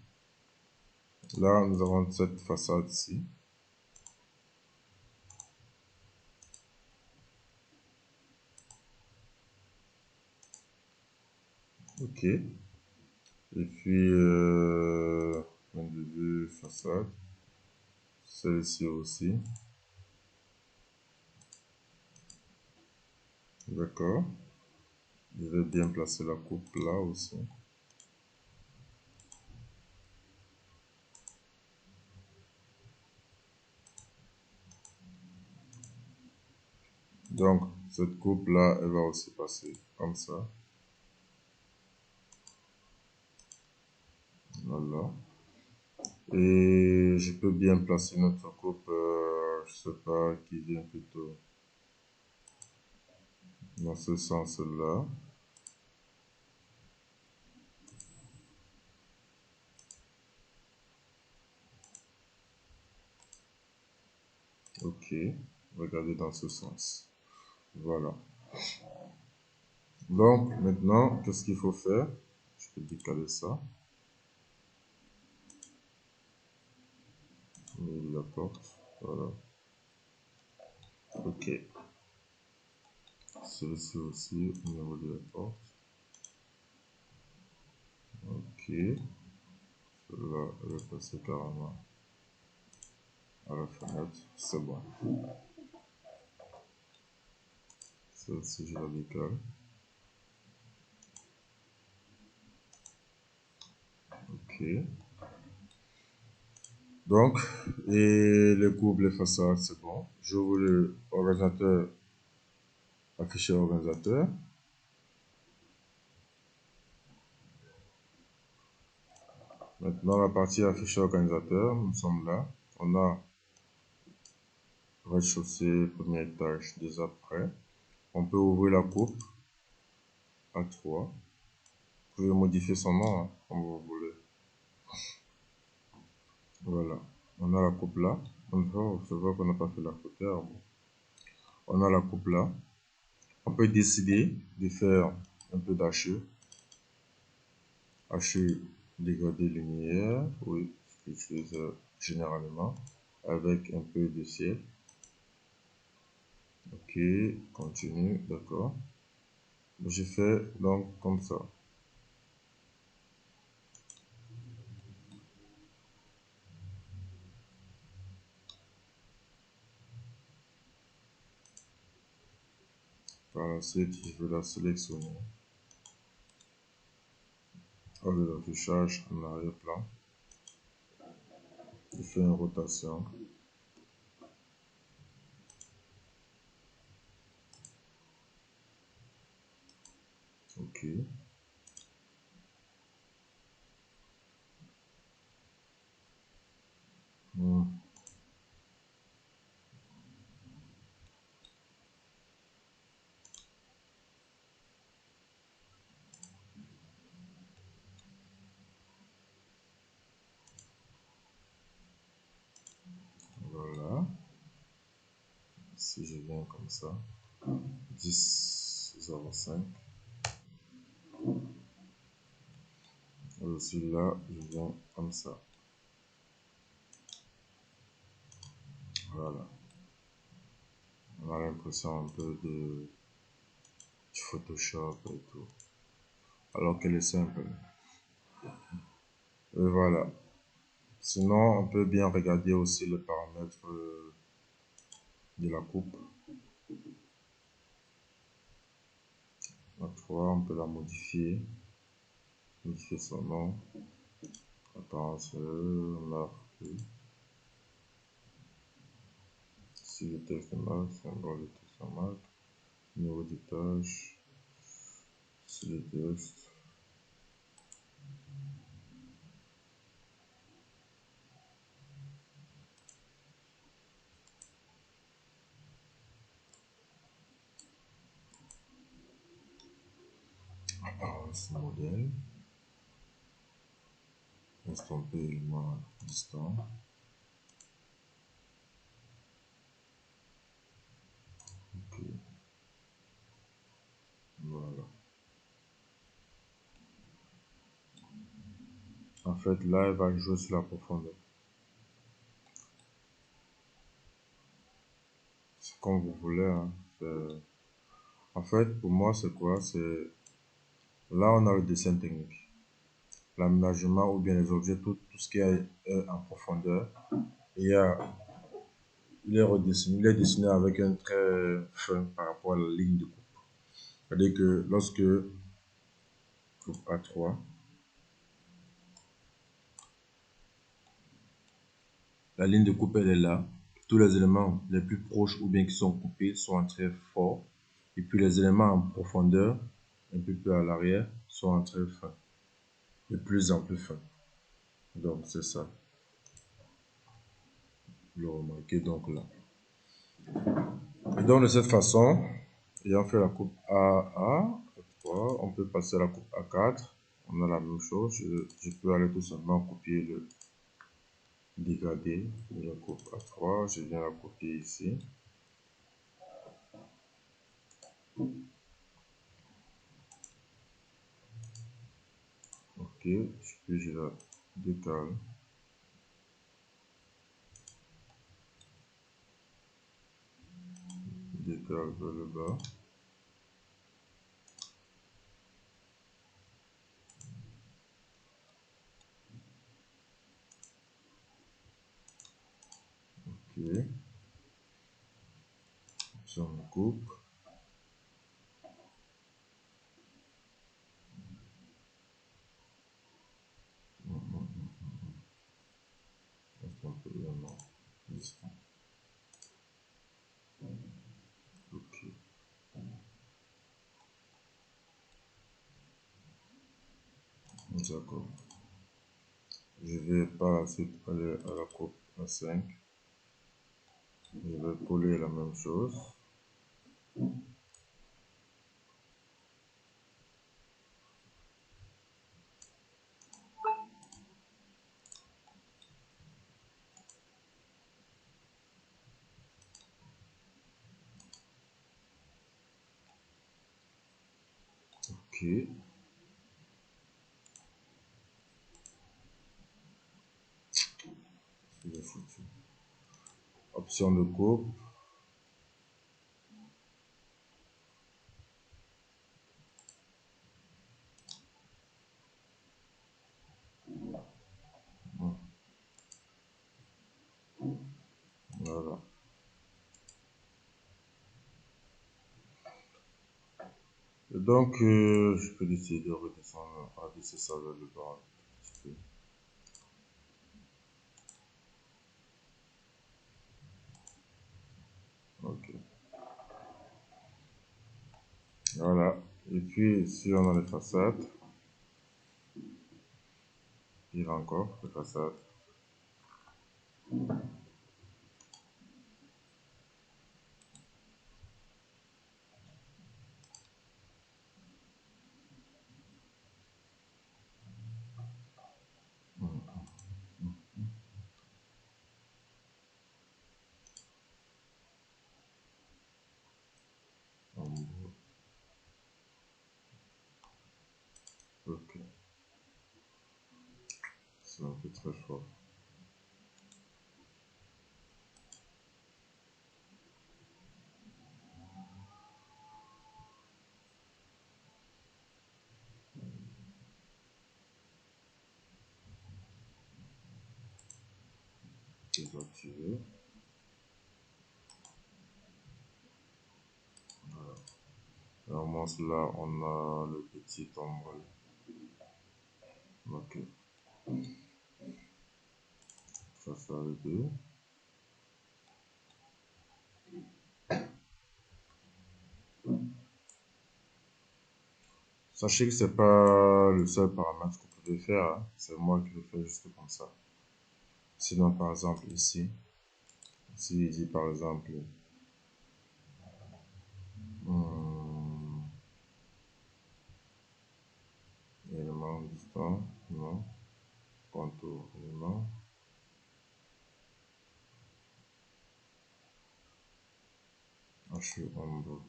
Là, nous avons cette façade ici. Ok. Et puis, point de vue façade. Celle-ci aussi. D'accord. Je vais bien placer la coupe là aussi. Donc, cette coupe là, elle va aussi passer comme ça. Voilà. Et je peux bien placer notre coupe, je sais pas, qui vient plutôt dans ce sens-là. Ok, regardez dans ce sens. Voilà. Donc, maintenant, qu'est-ce qu'il faut faire? Je Je vais décaler ça. Numéro de la porte. Voilà. Ok. Celui-ci aussi, au niveau de la porte. Ok. Celui-là, je vais passer carrément à la fenêtre. C'est bon. Celle-ci, je la décale. Ok. Donc, et les courbes, les façades, c'est bon. J'ouvre le organisateur, afficher organisateur. Maintenant, la partie afficher organisateur, nous sommes là. On a rez-de-chaussée, premier étage, déjà prêt. On peut ouvrir la coupe à 3. Vous pouvez modifier son nom, hein, comme vous voulez. Voilà. On a la coupe là. On voit qu'on n'a pas fait la côté. On a la coupe là. On peut décider de faire un peu d'hacheux. Hacheux dégradé lumière. Oui, ce que j'utilise généralement. Avec un peu de ciel. Ok, continue, d'accord. Je fais donc comme ça. Par la suite, je vais la sélectionner. Hors de l'affichage en arrière-plan. Je fais une rotation. Ok. Voilà. Si je viens comme ça, 10,05. Et aussi là, je viens comme ça. Voilà. On a l'impression un peu de Photoshop et tout. Alors qu'elle est simple. Et voilà. Sinon, on peut bien regarder aussi les paramètres de la coupe. La 3, on peut la modifier. Modifier son nom. Apparence, marque. Si le texte de marque, symbole de texte en marque. Numéro de page. Si le texte. Apparence modèle. Estomper élément distant. Ok. Voilà. En fait, là, elle va jouer sur la profondeur. C'est comme vous voulez. Hein. En fait, pour moi, c'est quoi? C'est là, on a le dessin technique. L'aménagement ou bien les objets, tout ce qui est en profondeur. Il est redessiné, il est dessiné avec un trait fin par rapport à la ligne de coupe. C'est-à-dire que lorsque coupe A3, la ligne de coupe elle est là, tous les éléments les plus proches ou bien qui sont coupés sont en trait fort, et puis les éléments en profondeur, un peu plus à l'arrière, sont en trait fin, de plus en plus fin. Donc c'est ça, vous le remarquez donc là. Et donc de cette façon, ayant fait la coupe A3, on peut passer à la coupe A4. On a la même chose. Je peux aller tout simplement copier le dégradé de la coupe A3. Je viens la copier ici. Ok, puis je la décale. Décale vers le bas. Ok. Option de coupe. Reste un peu vraiment distant. Ok. D'accord. Je vais par la suite aller à la coupe A5. Je vais coller la même chose. Ok. C'est foutu. Option de coupe. Voilà. Et donc, je peux décider de redescendre, abaisser ça vers le bas un petit peu. Ok. Voilà. Et puis, si on a les façades, il encore les façades. En gros. Ok. C'est un peu très fort. Désactiver. Et au moins là, on a le petit ombre. Ok. Façade 2. Sachez que c'est pas le seul paramètre que vous pouvez faire, hein. C'est moi qui le fais juste comme ça. Sinon, par exemple, ici il dit par exemple, hum, élément distant, non, contour, élément, HU ombre,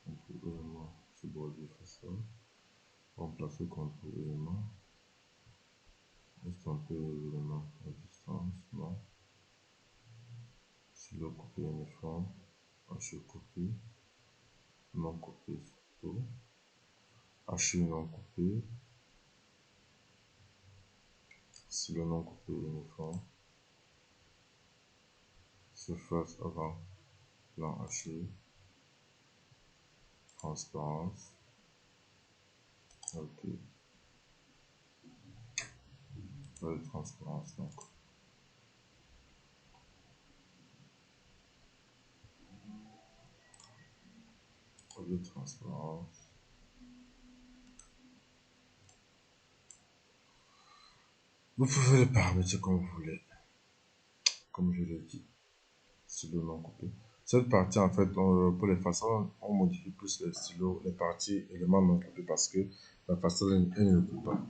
contour, élément, subordonné façade, remplacer contour, élément, estomper l'élément à distance, non, silo coupé uniforme, HU coupé, non coupé surtout, HU non coupé, silo non coupé uniforme, surface avant, plan HU, transparence, ok, pas de transparence donc, pas de transparence. Vous pouvez le paramétrer comme vous voulez, comme je l'ai dit, stylo non coupé. Cette partie, en fait, pour les façons, on modifie plus les stylos, les parties éléments non coupés parce que la façon, elle ne coupe pas.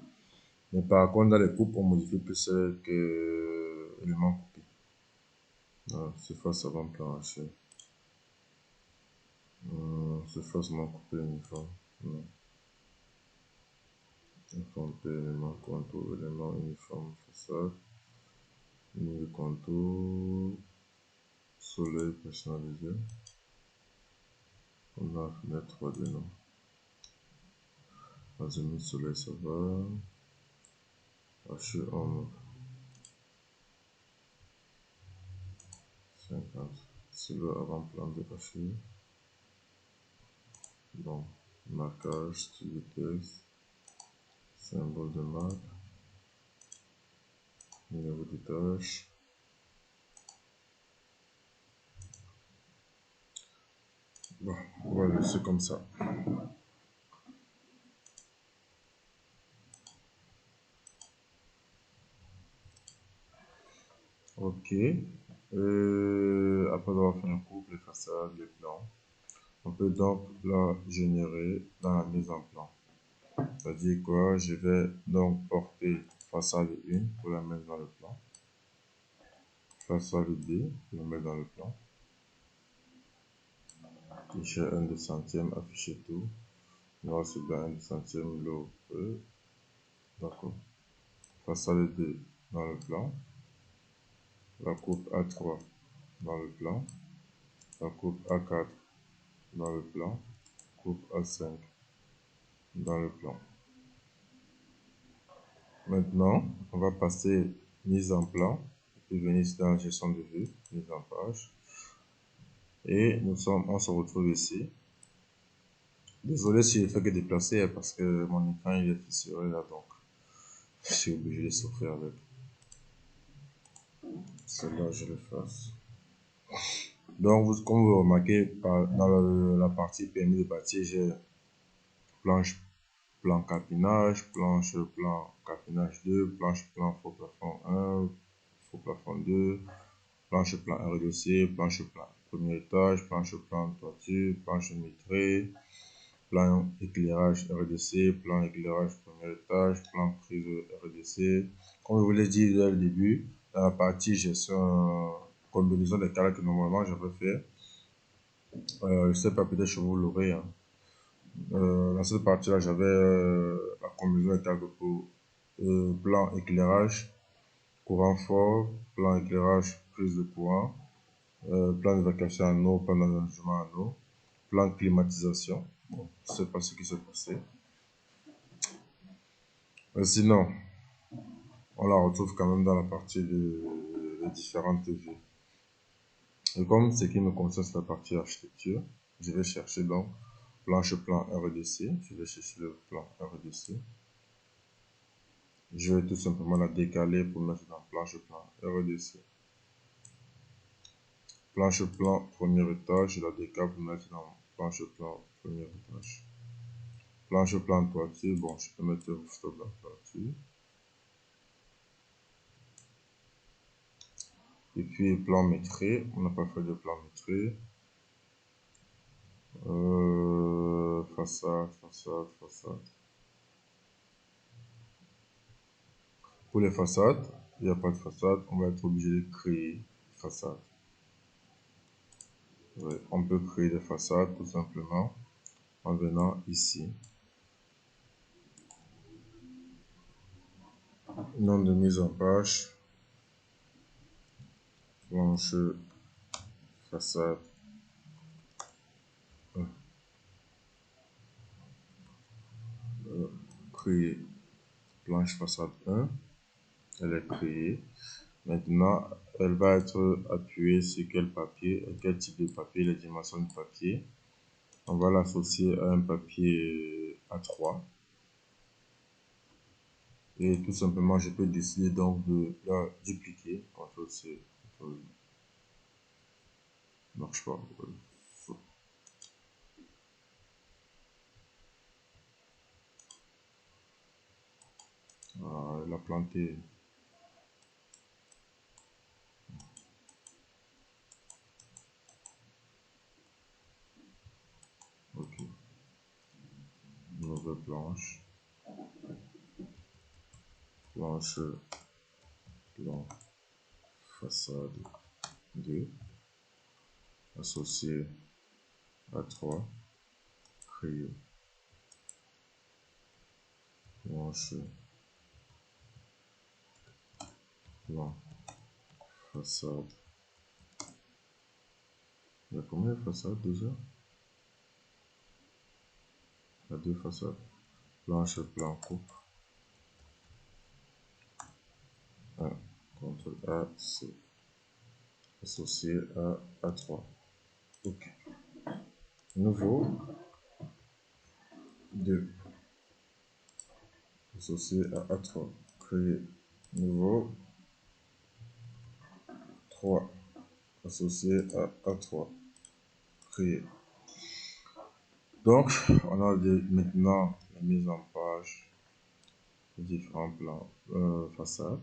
Mais par contre, dans les coupes, on modifie plus que éléments coupés. Surface avant-plan haché. Surface non coupé uniforme. Non. Infronté, élément, contour, élément uniforme, façade. Ligne de contour. Soleil personnalisé. On a fenêtre 3D, non. Azimut soleil, ça va. Haché en 50. C'est le avant-plan de haché. Bon, marquage, style de texte, symbole de marque, numéro de tâche. Bon, on va laisser comme ça. Ok. Après avoir fait un couple, les façades, les plans, on peut donc la générer dans la mise en plan. C'est-à-dire quoi? Je vais donc porter façade 1 pour la mettre dans le plan. Façade 2 pour la mettre dans le plan. Cliché 1 de centième, afficher tout. Noir sur blanc 1 de centième, lot E. D'accord. Façade 2 dans le plan. La coupe A3 dans le plan. La coupe A4 dans le plan. Coupe A5 dans le plan. Maintenant, on va passer mise en plan et venir ici dans la gestion de vue, mise en page. Et on se retrouve ici. Désolé si je fais que déplacer parce que mon écran il est fissuré là, donc je suis obligé de souffrir avec. Celle-là, je le fasse. Donc, comme vous remarquez, dans la partie permis de bâtir, j'ai planche plan capinage, planche plan capinage 2, planche plan faux plafond 1, faux plafond 2, planche plan RDC, planche plan premier étage, planche plan toiture, planche mitrée, plan éclairage RDC, plan éclairage premier étage, plan prise RDC. Comme je vous l'ai dit dès le début, dans la partie gestion combinaison des cadres que normalement j'avais fait, je ne sais pas, peut-être que vous l'aurez. Hein. Dans cette partie-là, j'avais la combinaison des cadres pour plan éclairage, courant fort, plan éclairage, prise de courant, plan d'évacuation en eau, plan d'aménagement en eau, plan climatisation. Bon, je ne sais pas ce qui s'est passé. Sinon, on la retrouve quand même dans la partie des différentes vues. Et comme ce qui me concerne, c'est la partie architecture, je vais chercher donc planche plan RDC. Je vais chercher le plan RDC. Je vais tout simplement la décaler pour mettre dans planche plan RDC. Planche plan premier étage, je la décale pour mettre dans planche plan premier étage. Planche plan toiture, bon, je peux mettre rooftop dans toiture. Et puis plan métré, on n'a pas fait de plan métré. Façade, façade, façade. Pour les façades, il n'y a pas de façade, on va être obligé de créer façade. Ouais, on peut créer des façades tout simplement en venant ici. Nom de mise en page, planche façade. Créer planche façade 1, elle est créée. Maintenant, elle va être appuyée sur quel papier, quel type de papier, les dimensions du papier. On va l'associer à un papier A3. Et tout simplement, je peux décider donc de la dupliquer. CTRL-C, CTRL-V. Marche pas. Ah, elle a planté. Ok. Nouvelle planche. Planche. Plan. Façade. 2, associé à 3, créer, plancher, plan, façade. Il y a combien de façades déjà? Il y a 2 façades. Planche, plan, coupe. 1, CTRL A, C. Associé à A3. OK. Nouveau, 2. Associé à A3. Créer. Nouveau, 3. Associé à A3. Créer. Donc, on a maintenant la mise en page des différents plans façades.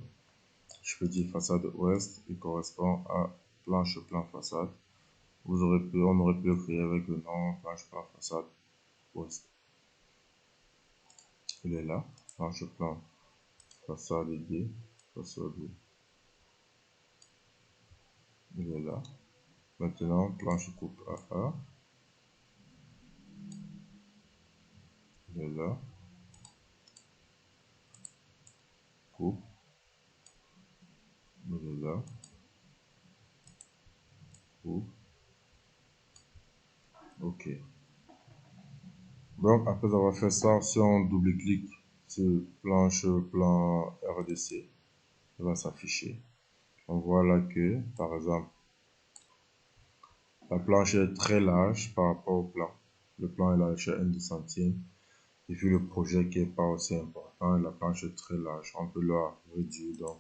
Je peux dire façade ouest, qui correspond à planche plan façade. On aurait pu le créer avec le nom planche plan façade ouest. Il est là, planche plan façade D, façade D. Il est là. Maintenant, planche coupe AA. Il est là. Coupe. Il est là. Coupe. OK. Donc, après avoir fait ça, si on double-clique sur planche plan RDC, il va s'afficher. On voit là que, par exemple, la planche est très large par rapport au plan. Le plan est large à 1 centième. Et vu le projet qui n'est pas aussi important, la planche est très large. On peut la réduire donc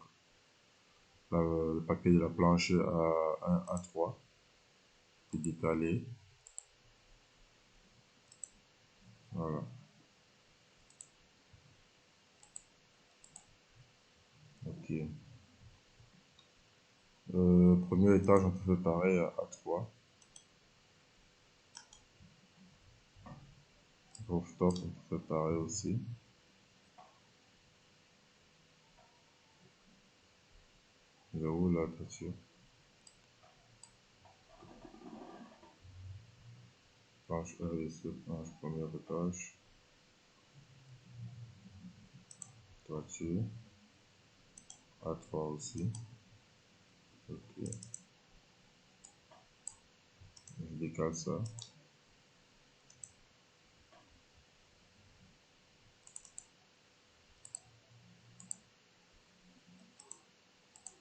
le papier de la planche à 1 à 3. Puis décaler. Voilà. OK. Premier étage, on peut faire pareil à 3. Rooftop, on peut faire pareil aussi. Il est où la toiture? Planche RDC, planche premier étage. Toiture. A3 aussi. OK. Je décale ça.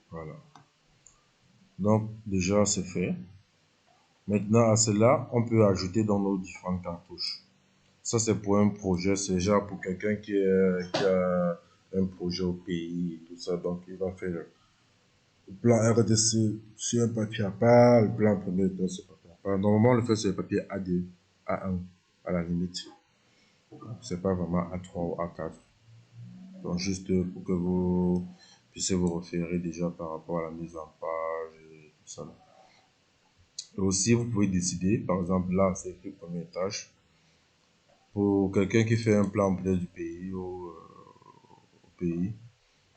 Voilà. Donc, déjà, c'est fait. Maintenant, à cela, on peut ajouter dans nos différentes cartouches. Ça, c'est pour un projet. C'est déjà pour quelqu'un qui a un projet au pays et tout ça. Donc, il va faire le plan RDC sur un papier à part, le plan premier étage sur un papier à part. Normalement, on le fait sur le papier A2, A1, à la limite. C'est pas vraiment A3 ou A4. Donc, juste pour que vous puissiez vous référer déjà par rapport à la mise en page et tout ça. Et aussi, vous pouvez décider, par exemple, là, c'est écrit première tâche. Pour quelqu'un qui fait un plan peut-être du pays au pays,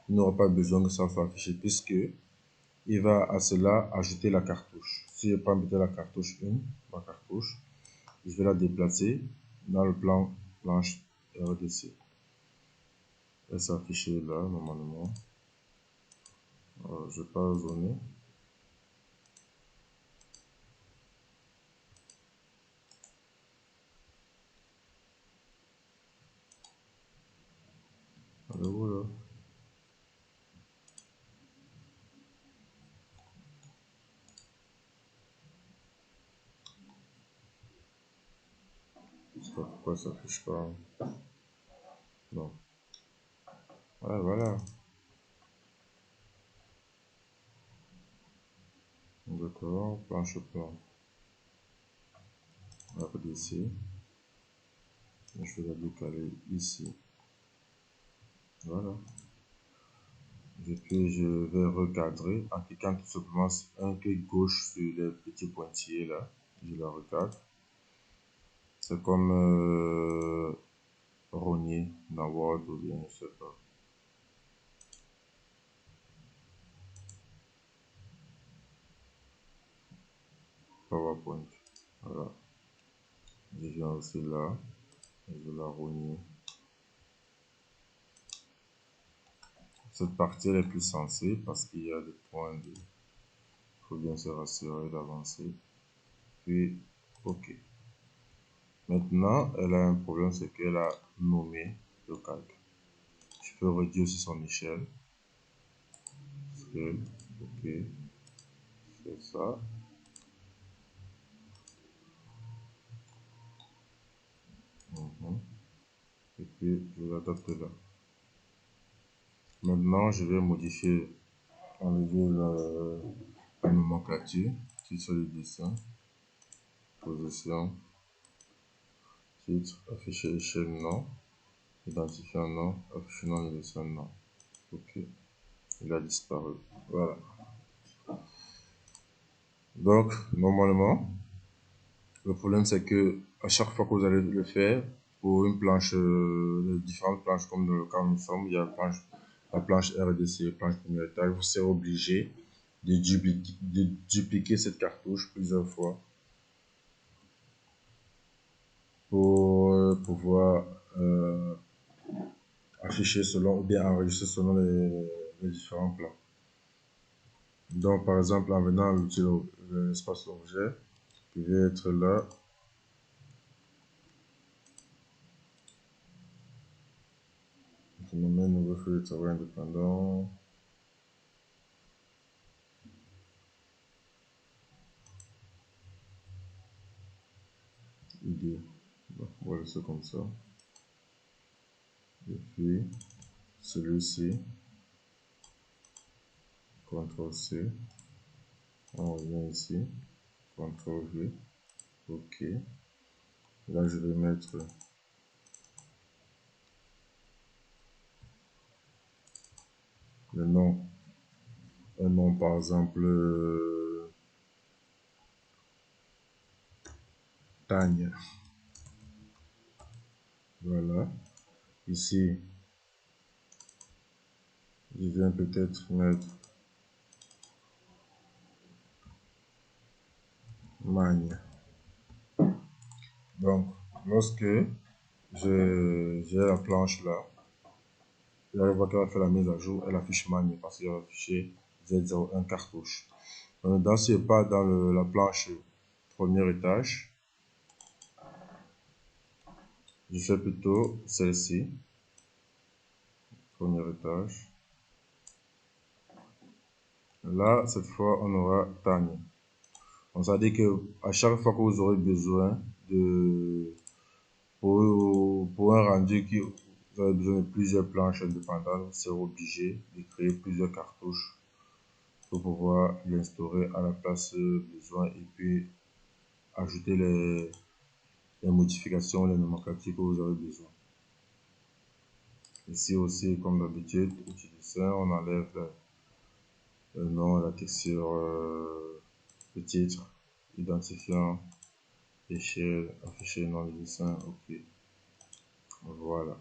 il n'aura pas besoin que ça soit affiché puisque il va à cela ajouter la cartouche. Si je prends peut-être la cartouche 1, ma cartouche, je vais la déplacer dans le plan planche RDC. Elle s'affiche là, normalement. Je ne vais pas zoner. Alors voilà. Je sais pas pourquoi ça s'affiche pas. Non. Ouais, voilà. D'accord, planche plan. RDC. Je vais la décaler ici. Voilà. Et puis je vais recadrer en cliquant tout simplement un clic gauche sur les petits pointillés là. Je la recadre. C'est comme rogner dans Word ou bien je sais pas. PowerPoint. Voilà. Je viens aussi là. Je vais la rogner. Cette partie elle est plus sensée parce qu'il y a des points de... Il faut bien se rassurer d'avancer. Puis, OK. Maintenant, elle a un problème, c'est qu'elle a nommé le calque. Je peux réduire aussi son échelle. Scale, OK. C'est ça. Et puis, je l'adapte là. Maintenant, je vais modifier, enlever la nomenclature. Clique sur le dessin. Position. Titre, afficher échelle, non. Identifiant, non. Afficher non, identifiant, non. OK. Il a disparu. Voilà. Donc, normalement, le problème c'est que à chaque fois que vous allez le faire, pour une planche, les différentes planches comme dans le cas où nous sommes, il y a la planche RDC, planche premier étage, vous serez obligé de dupliquer cette cartouche plusieurs fois pour pouvoir afficher selon ou bien enregistrer selon les différents plans. Donc, par exemple, en venant à l'outil l'espace objet, je vais être là. Je me mets un nouveau feuille de travail indépendant. Idée. Bon, on va laisser comme ça. Et puis, celui-ci, CTRL-C. On revient ici. CTRL-V. OK. Là, je vais mettre le nom. Un nom, par exemple, Tania. Voilà. Ici, je viens peut-être mettre Magne. Donc, lorsque j'ai la planche là, là, je vois qu'elle a fait la mise à jour, elle affiche Magne parce qu'il a affiché Z01 cartouche. Dans ce pas dans la planche premier étage, je fais plutôt celle-ci, premier étage. Là, cette fois, on aura Tanya. Donc, ça veut dire que à chaque fois que vous aurez besoin de pour un rendu qui vous avez besoin de plusieurs planches indépendantes, vous serez obligé de créer plusieurs cartouches pour pouvoir l'instaurer à la place besoin et puis ajouter les modifications, les nomenclatures que vous avez besoin. Ici aussi, comme d'habitude, outil dessin, on enlève le nom, la texture, le titre, identifiant, échelle, afficher nom du dessin, OK. Voilà.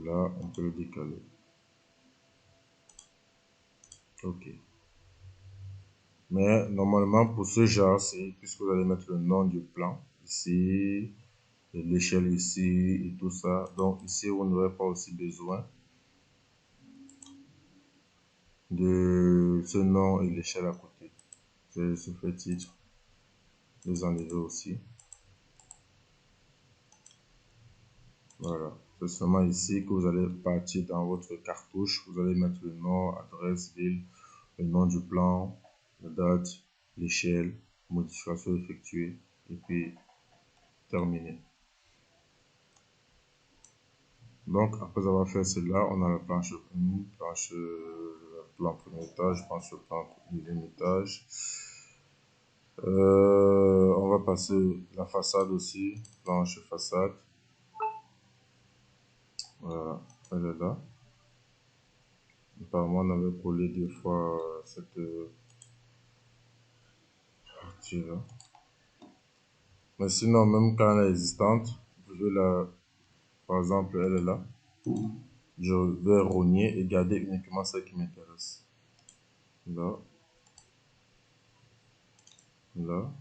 Là, on peut le décaler. OK. Mais normalement, pour ce genre, c'est puisque vous allez mettre le nom du plan ici, l'échelle ici et tout ça. Donc ici, vous n'aurez pas aussi besoin de ce nom et l'échelle à côté. Je vais se faire titre, les enlever aussi. Voilà. C'est seulement ici que vous allez partir dans votre cartouche. Vous allez mettre le nom, adresse, ville, le nom du plan, la date, l'échelle, modification effectuée et puis terminer. Donc, après avoir fait cela, on a la planche 1, planche plan premier étage, planche plan deuxième étage. On va passer la façade aussi, planche façade. Voilà, elle est là. Apparemment, on avait collé deux fois cette partie-là. Mais sinon, même quand elle est existante, vous pouvez la... Par exemple, elle est là. Je vais rogner et garder uniquement celle qui m'intéresse. Là. là,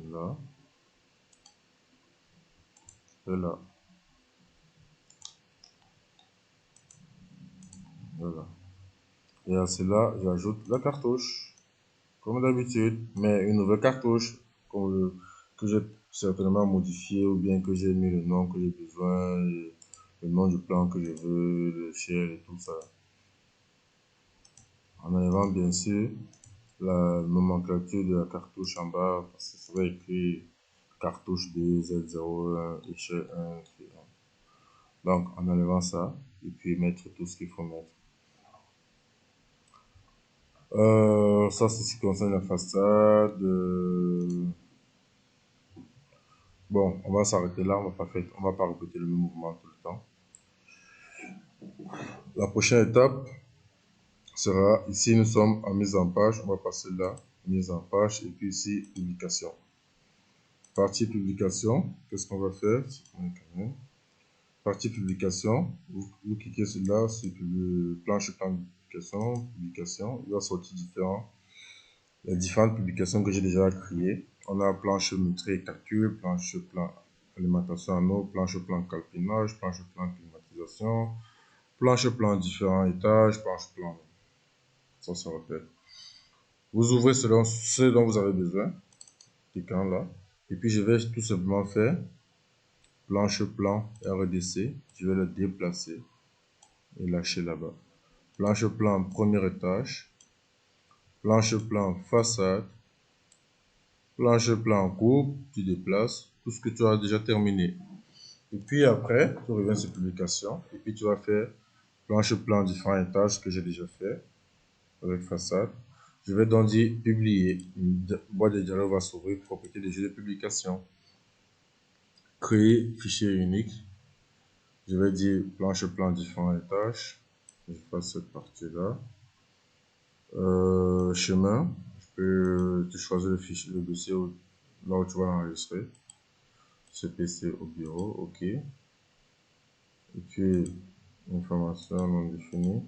là, et là. Voilà. Et à cela, j'ajoute la cartouche, comme d'habitude, mais une nouvelle cartouche que j'ai certainement modifiée ou bien que j'ai mis le nom que j'ai besoin, le nom du plan que je veux, le shell et tout ça. En enlevant bien sûr la nomenclature de la cartouche en bas, parce que ça va écrit cartouche 2, Z01, échelle 1, T1. Donc en enlevant ça, et puis mettre tout ce qu'il faut mettre. Ça, c'est ce qui concerne la façade. Bon, on va s'arrêter là, on va pas répéter le même mouvement tout le temps. La prochaine étape sera, ici nous sommes en mise en page, on va passer là, mise en page, et puis ici, publication. Partie publication, qu'est-ce qu'on va faire? Partie publication, vous cliquez sur là, sur planche plan de publication, publication, il va sortir les différentes publications que j'ai déjà créées. On a planche métrée et calcul, planche plan alimentation en eau, planche plan calpinage, planche plan climatisation, planche plan différents étages, planche plan, ça se répète. Vous ouvrez selon ce dont vous avez besoin, cliquant là, et puis je vais tout simplement faire planche plan RDC, je vais le déplacer et lâcher là-bas. Planche plan premier étage, planche plan façade, planche plan coupe, tu déplaces, tout ce que tu as déjà terminé. Et puis après, tu reviens sur publication, et puis tu vas faire planche plan différents étages que j'ai déjà fait avec façade. Je vais donc dire publier. Une boîte de dialogue va s'ouvrir, propriété des jeux de publication. Créer fichier unique. Je vais dire planche plan différents étages. Je fasse cette partie-là. Chemin. Tu choisis le fichier, le dossier là où tu vas l'enregistrer. Ce PC au bureau, ok. Et puis, information non définie.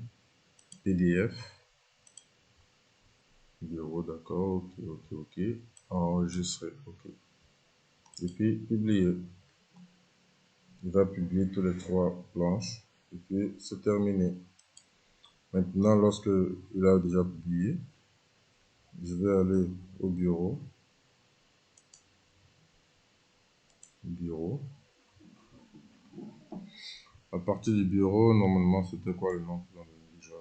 PDF. Bureau, d'accord, ok. Enregistrer, ok. Et puis, publier. Il va publier tous les trois planches. Et puis, c'est terminé. Maintenant, lorsque il a déjà publié, je vais aller au bureau. Bureau. À partir du bureau, normalement, c'était quoi le nom qu'il en avait déjà?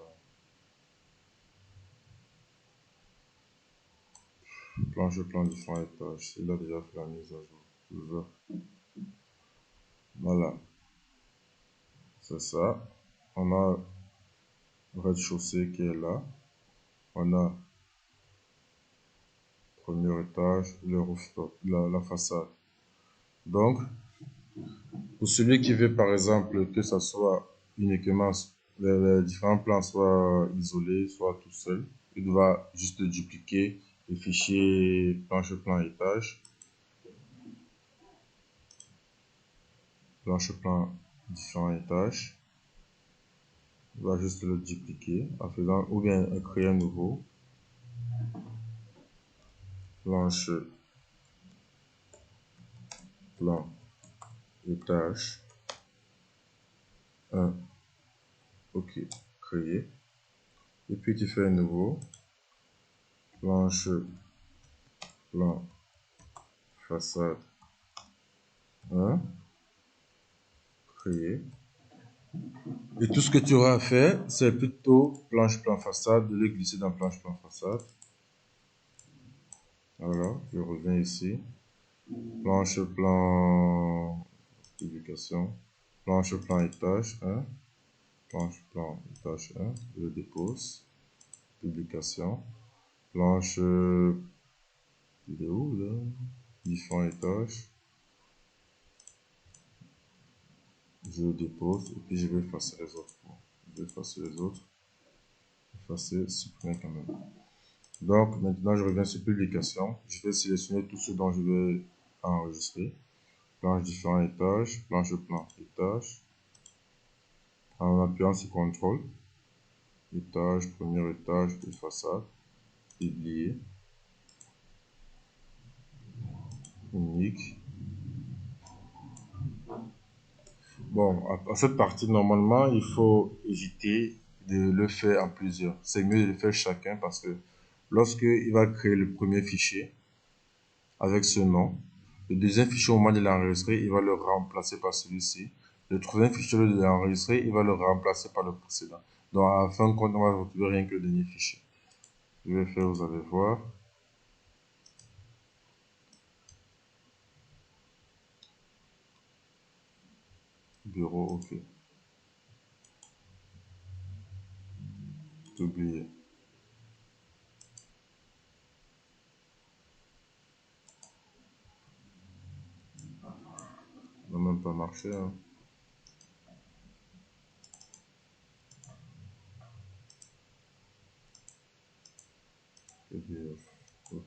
Planche plan différents étages. Il a déjà fait la mise à jour. Voilà. C'est ça. On a le rez-de-chaussée qui est là. On a premier étage, le rooftop, la façade. Donc, pour celui qui veut par exemple que ça soit uniquement, les différents plans soient isolés, soit tout seul, il doit juste dupliquer le fichier planche plan étage, planche plan différents étages. Il va juste le dupliquer en faisant, ou bien créer un nouveau planche plan étage 1, ok, créer. Et puis tu fais un nouveau planche plan façade 1, créer. Et tout ce que tu auras à faire, c'est plutôt planche plan façade, de le glisser dans planche plan façade. Voilà, je reviens ici. Planche plan publication. Planche plan étage 1. Planche plan étage 1. Je le dépose. Publication. Planche. Il est où là? Différents étages. Je le dépose et puis je vais effacer les autres. Je vais effacer les autres. Effacer, supprimer quand même. Donc maintenant je reviens sur publication. Je vais sélectionner tout ce dont je vais enregistrer. Planche différents étages, planche plan étage. En appuyant sur CTRL. étage, premier étage de façade, publier, unique. Bon, à cette partie, normalement, il faut éviter de le faire en plusieurs. C'est mieux de le faire chacun parce que lorsque il va créer le premier fichier avec ce nom, le deuxième fichier, au moment de l'enregistrer, il va le remplacer par celui-ci. Le troisième fichier, au lieu de l'enregistrer, il va le remplacer par le précédent. Donc, à la fin de compte, on va retrouver rien que le dernier fichier. Je vais faire, vous allez voir. Bureau, ok. J'ai oublié. Ça n'a même pas marché, hein. PDF. Ok.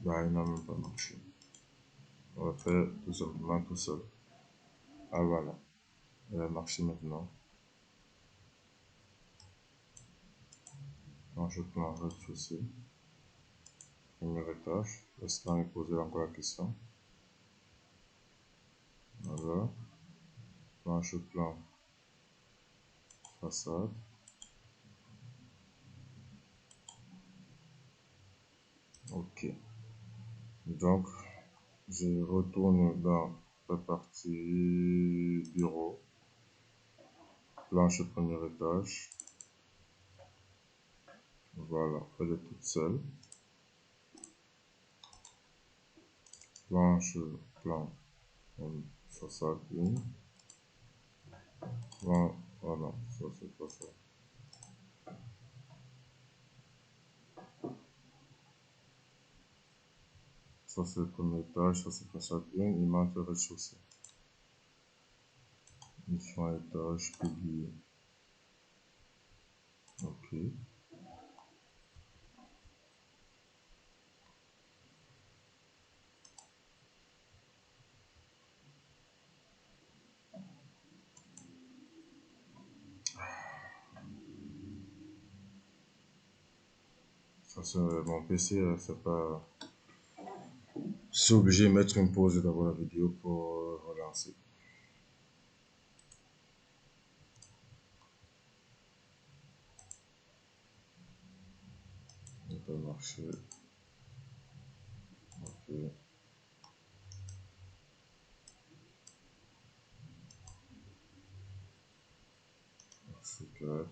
Bah, il n'a même pas marché. On va faire tout simplement tout seul. Ah, voilà. Il va marcher maintenant. Quand je plan rez-de-chaussée, premier étage, est-ce qu'on me poser encore la question? Voilà. Planche plan façade. Ok. Donc, je retourne dans la partie bureau. Planche premier étage. Voilà, elle est toute seule. Planche plan façade 1. Voilà, ça c'est pas ça. Ça c'est le premier étage, ça c'est façade 1. Il manque le rez-de-chaussée. Mission étage, publié. Ok. Ça c'est mon PC, c'est pas. Je suis obligé de mettre une pause d'abord la vidéo pour relancer. Ça peut marcher. Ok. C4.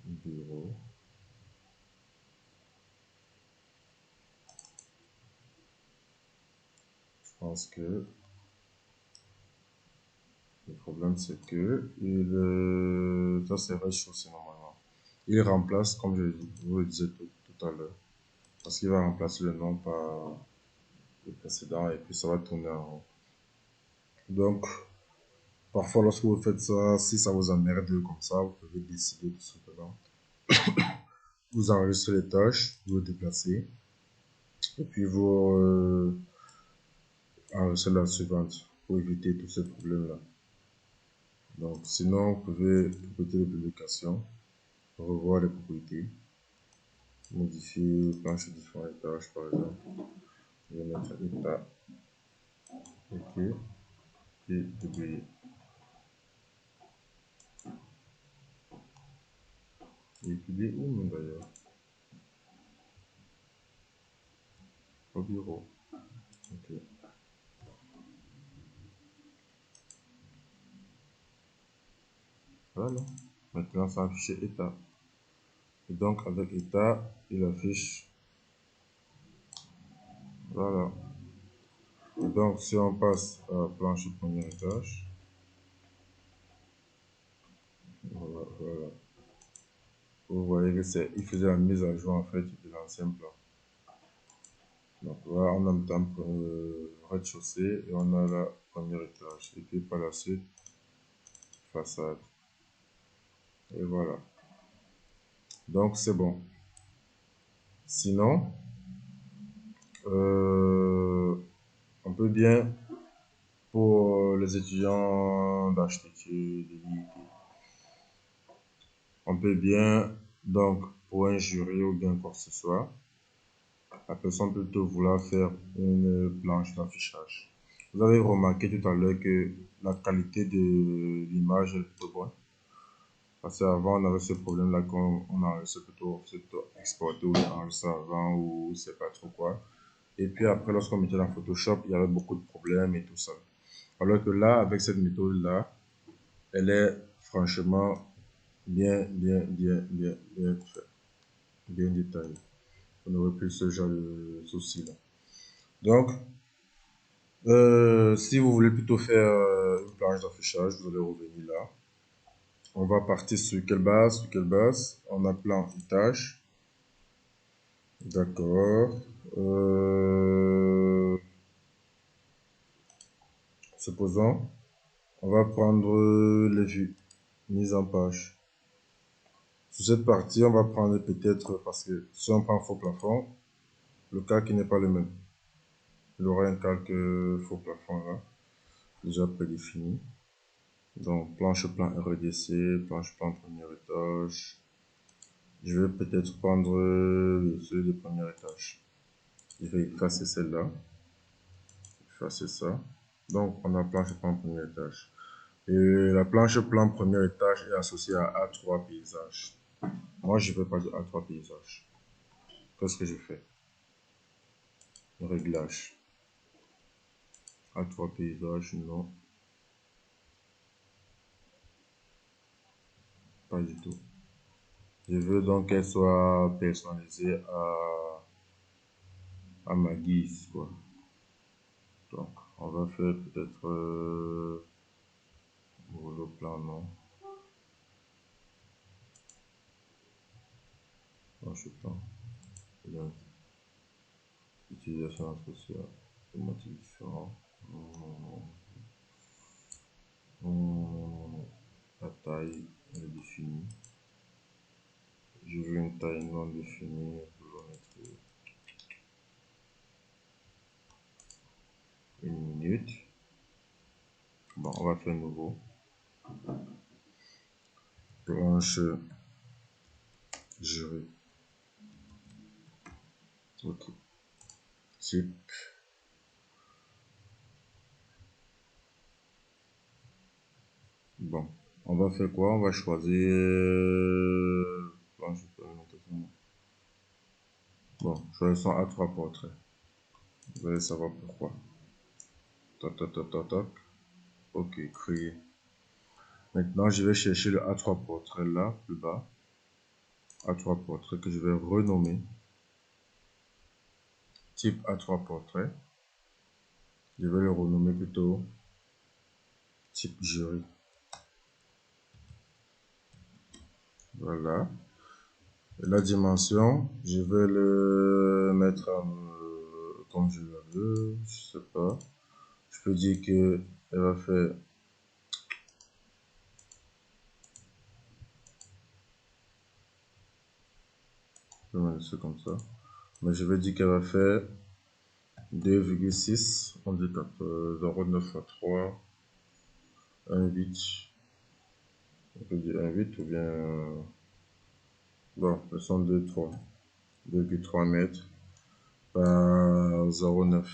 Bureau. Je pense que le problème c'est que ça c'est rez-de-chaussée normalement. Il remplace, comme je vous le disais tout à l'heure, parce qu'il va remplacer le nom par le précédent et puis ça va tourner en rond. Donc, parfois lorsque vous faites ça, si ça vous emmerde comme ça, vous pouvez décider tout simplement. Vous enregistrez les tâches, vous les déplacez, et puis vous enregistrez la suivante pour éviter tous ces problèmes-là. Donc, sinon, vous pouvez écouter les publications, revoir les propriétés, modifier planche de différents étages, par exemple. Je vais mettre état, OK, et publier. Et publier où, même d'ailleurs? Au bureau. OK. Voilà. Maintenant, ça affiche état. Et donc, avec état, il affiche. Voilà. Et donc, si on passe à planche du premier étage, voilà, voilà. Vous voyez que il faisait la mise à jour en fait de l'ancien plan. Donc là, on a même temps rez-de-chaussée et on a la premier étage. Et puis par la suite, façade. Et voilà. Donc c'est bon. Sinon, euh, on peut bien, pour les étudiants d'architecture, de l'IUT, on peut bien, donc, pour un jury ou bien quoi que ce soit, la personne peut plutôt vouloir faire une planche d'affichage. Vous avez remarqué tout à l'heure que la qualité de l'image est plutôt bonne. Parce qu'avant, on avait ce problème-là quand on enregistrait plutôt exporté ou enregistré avant ou c'est pas trop quoi. Et puis après, lorsqu'on mettait dans Photoshop, il y avait beaucoup de problèmes et tout ça. Alors que là, avec cette méthode-là, elle est franchement bien faite, bien détaillée. On n'aurait plus ce genre de soucis-là. Donc, si vous voulez plutôt faire une planche d'affichage, vous allez revenir là. On va partir sur quelle base? Sur quelle base? On a plan étage. D'accord. Supposons, on va prendre les vues, mise en page. Sur cette partie, on va prendre peut-être, parce que si on prend faux plafond, le calque n'est pas le même. Il y aura un calque faux plafond là, déjà prédéfini. Donc, planche plan RDC, planche plan premier étage. Je vais peut-être prendre celui du premier étage. Je vais effacer celle-là. Effacer ça. Donc, on a planche plan premier étage. Et la planche plan premier étage est associée à A3 paysages. Moi, je ne veux pas de A3 paysages. Qu'est-ce que je fais? Réglage. A3 paysages, non. Pas du tout. Je veux donc qu'elle soit personnalisée à ma guise, quoi. Donc, on va faire peut-être le plan, non. Non, je sais pas. Bien. Utilisation sociale. C'est motif différent. La taille est définie. Je veux une taille non définie. Je vais mettre 1 minute. Bon, on va faire nouveau. Planche jury. Ok. Type. Bon. On va faire quoi? On va choisir planche de présentation. Bon, choisissons A3 portraits. Vous allez savoir pourquoi. Toc, toc, toc, toc, toc. Ok, créer. Maintenant, je vais chercher le A3 portrait là, plus bas. A3 portrait que je vais renommer. Type A3 portrait. Je vais le renommer plutôt type jury. Voilà. Et la dimension, je vais le mettre comme je le veux. Je sais pas. Je peux dire que elle va faire. Je vais mettre ça comme ça. Mais je vais dire qu'elle va faire 2,6 handicap 0,9 à 3, 1,8. On peut dire 1,8 ou bien. Bon, le sont 2,3 mètres par 0,9.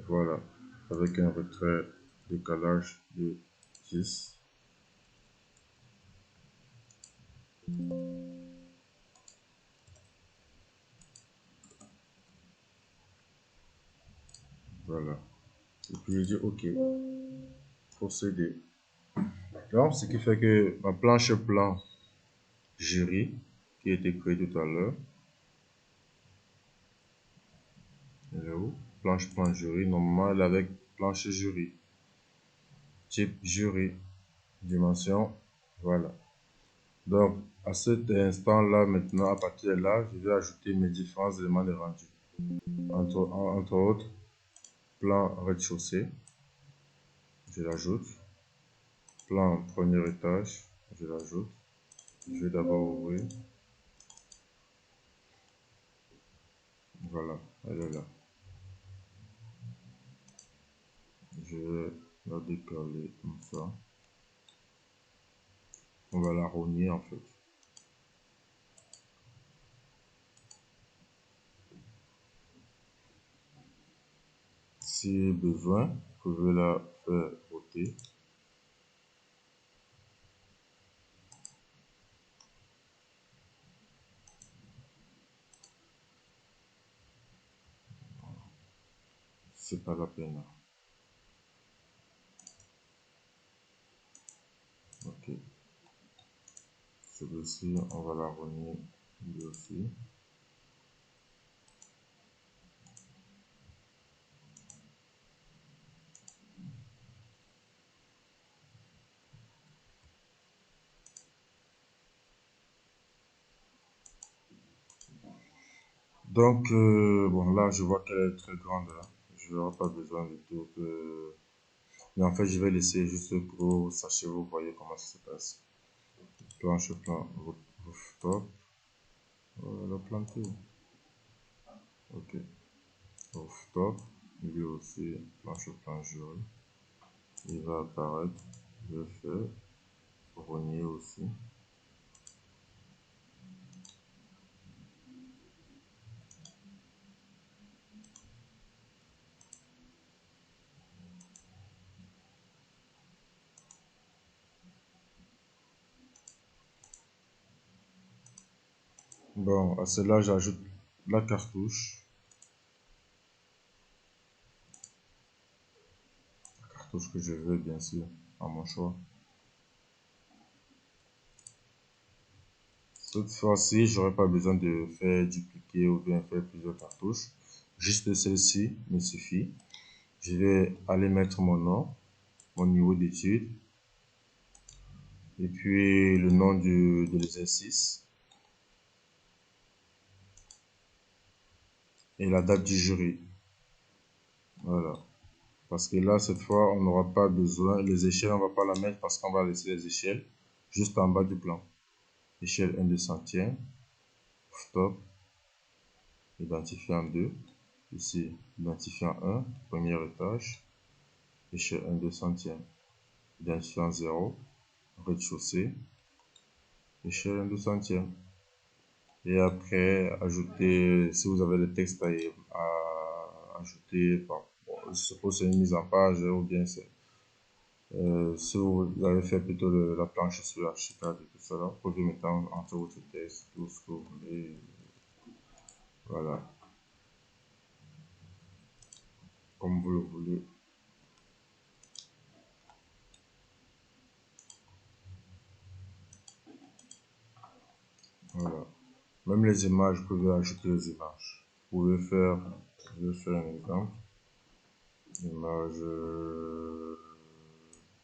Voilà. Avec un retrait décalage de 10. Voilà. Et puis je dis OK. Procéder. Donc, ce qui fait que ma planche plan jury, qui a été créée tout à l'heure, elle est où? Planche plan jury, normalement, elle est avec planche jury. Type jury. Dimension. Voilà. Donc, à cet instant-là, maintenant, à partir de là, je vais ajouter mes différents éléments de rendu. entre autres, plan rez-de-chaussée, je l'ajoute. Plan premier étage, je l'ajoute. Je vais d'abord ouvrir. Voilà, elle est là. Je vais la décaler comme ça. On va la rogner en fait. Si besoin, vous pouvez la faire ôter. C'est pas la peine. Ok. Celui-ci, on va la rogner lui aussi. Donc, bon, là, je vois qu'elle est très grande. Là. Je n'aurai pas besoin de tout. Mais en fait, je vais laisser juste pour que vous sachiez, vous voyez comment ça se passe. Planche plan rooftop. La planter. Ok. Rooftop. Lui aussi, planche plan juré. Il va apparaître. Je vais faire rogner aussi. Bon, à cela, j'ajoute la cartouche. La cartouche que je veux, bien sûr, à mon choix. Cette fois-ci, j'aurai pas besoin de faire dupliquer ou bien faire plusieurs cartouches. Juste celle-ci me suffit. Je vais aller mettre mon nom, mon niveau d'étude, et puis le nom de l'exercice et la date du jury. Voilà. Parce que là, cette fois, on n'aura pas besoin, les échelles, on va pas la mettre parce qu'on va laisser les échelles juste en bas du plan. Échelle 1 de centième, stop, identifiant 2, ici, identifiant 1, premier étage, échelle 1 de centième, identifiant 0, rez-de-chaussée, échelle 1 de centième. Et après, ajouter, si vous avez le texte à ajouter, bon, je suppose c'est une mise en page ou bien c'est si vous avez fait plutôt la planche sur l'archicad et tout ça, là, vous pouvez mettre entre votre texte, tout ce que vous voulez. Voilà, comme vous le voulez. Voilà. Même les images, vous pouvez ajouter les images. Vous pouvez faire, je vais faire un exemple. Image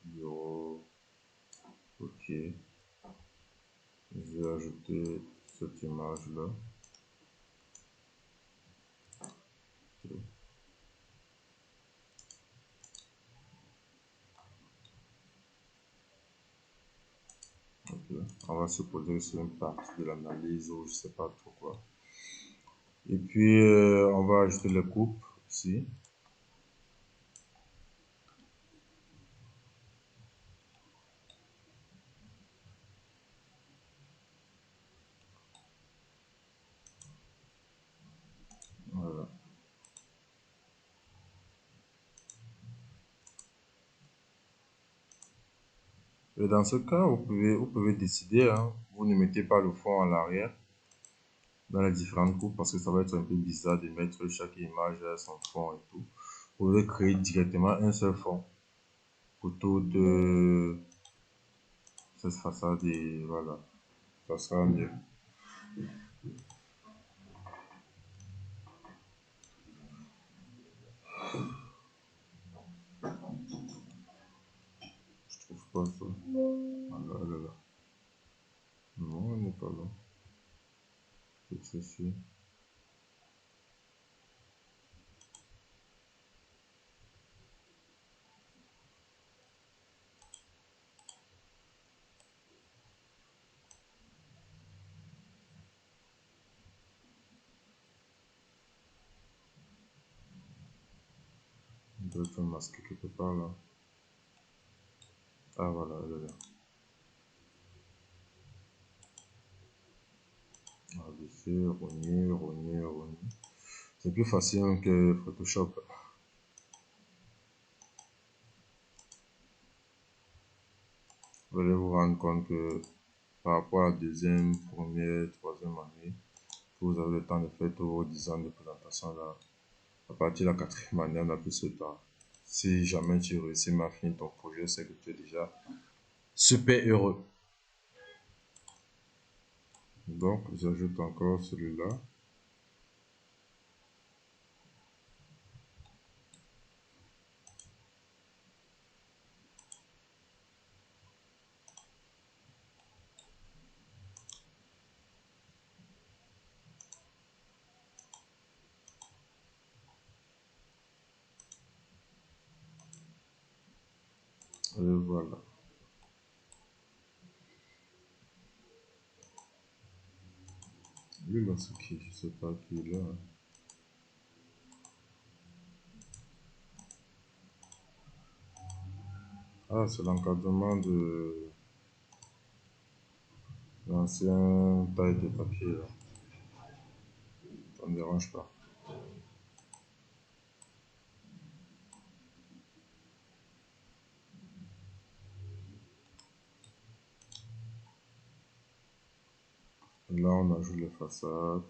bureau. Ok. Je vais ajouter cette image-là. Ok. Ok. On va se poser sur une partie de l'analyse ou je sais pas trop quoi. Et puis, on va ajouter les coupes ici. Voilà. Et dans ce cas, vous pouvez décider, hein, vous ne mettez pas le fond à l'arrière dans les différentes coupes parce que ça va être un peu bizarre de mettre chaque image à son fond et tout. Vous pouvez créer directement un seul fond pour toute cette façade et voilà, ça sera mieux. Je trouve pas ça. Voilà, elle est là. Non, elle n'est pas là. C'est ceci. doit être masqué quelque part là. Ah voilà, elle est là. ABC, rogner, rogner, rogner. C'est plus facile que Photoshop. Vous allez vous rendre compte que par rapport à la deuxième, première, troisième année, vous avez le temps de faire tous vos 10 ans de présentation là. À partir de la quatrième année, on a plus ce temps. Si jamais tu réussis à finir ton projet, c'est que tu es déjà super heureux. Donc, j'ajoute encore celui-là. Et voilà. Lui là, c'est qui? Je sais pas qui est là. Ah, c'est l'encadrement de l'ancien taille de papier là. Ça ne me dérange pas. Et là, on ajoute les façades.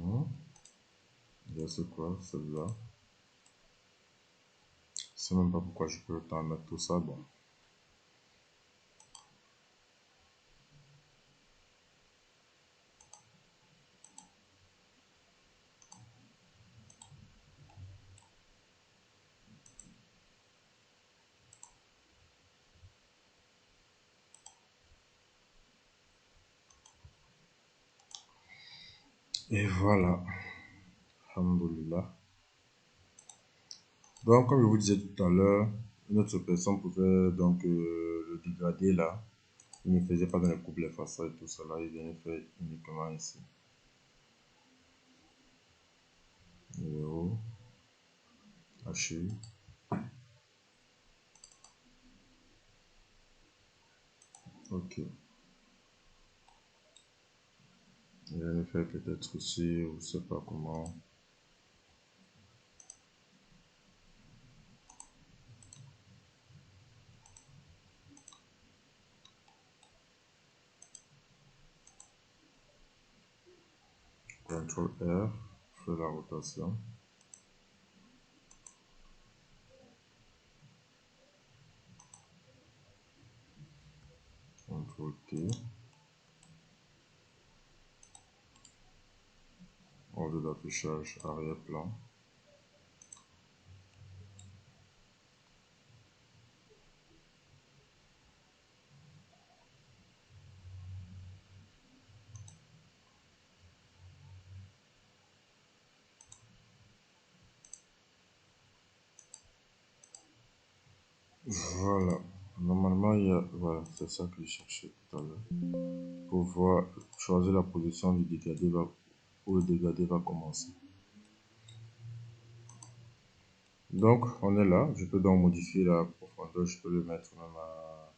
Hum. Là, c'est quoi, celle-là? Je sais même pas pourquoi je peux t'en mettre tout ça. Bon. Et voilà. Alhamdulillah. Donc, comme je vous disais tout à l'heure, une autre personne pouvait donc le dégrader là. Il ne faisait pas dans les couples, les façades et tout ça là. Il venait faire uniquement ici. Numéro, HU. Ok. Il venait faire peut-être ici, ou je sais pas comment. CTRL R, faire la rotation. CTRL T, ordre d'affichage arrière-plan. Voilà. Normalement, il y a, voilà, c'est ça que je cherchais tout à l'heure. Pour voir, choisir la position du dégradé va, où le dégradé va commencer. Donc, on est là. Je peux donc modifier la profondeur. Je peux le mettre même à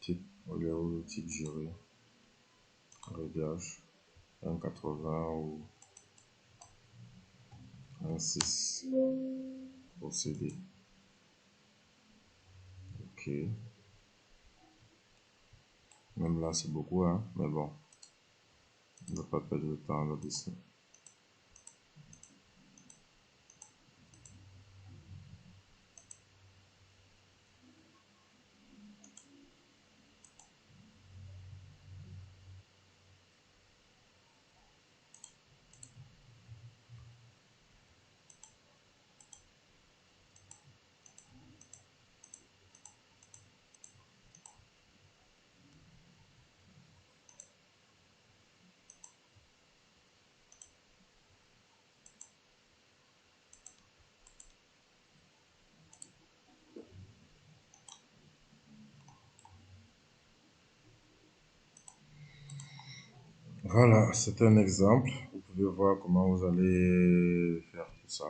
type, au lieu de type géré, réglage, 1,80 ou 1,6. Procéder. Ok. Même là, c'est beaucoup, hein. Mais bon, on ne va pas perdre de temps là-dessus. Voilà, c'est un exemple. Vous pouvez voir comment vous allez faire tout ça.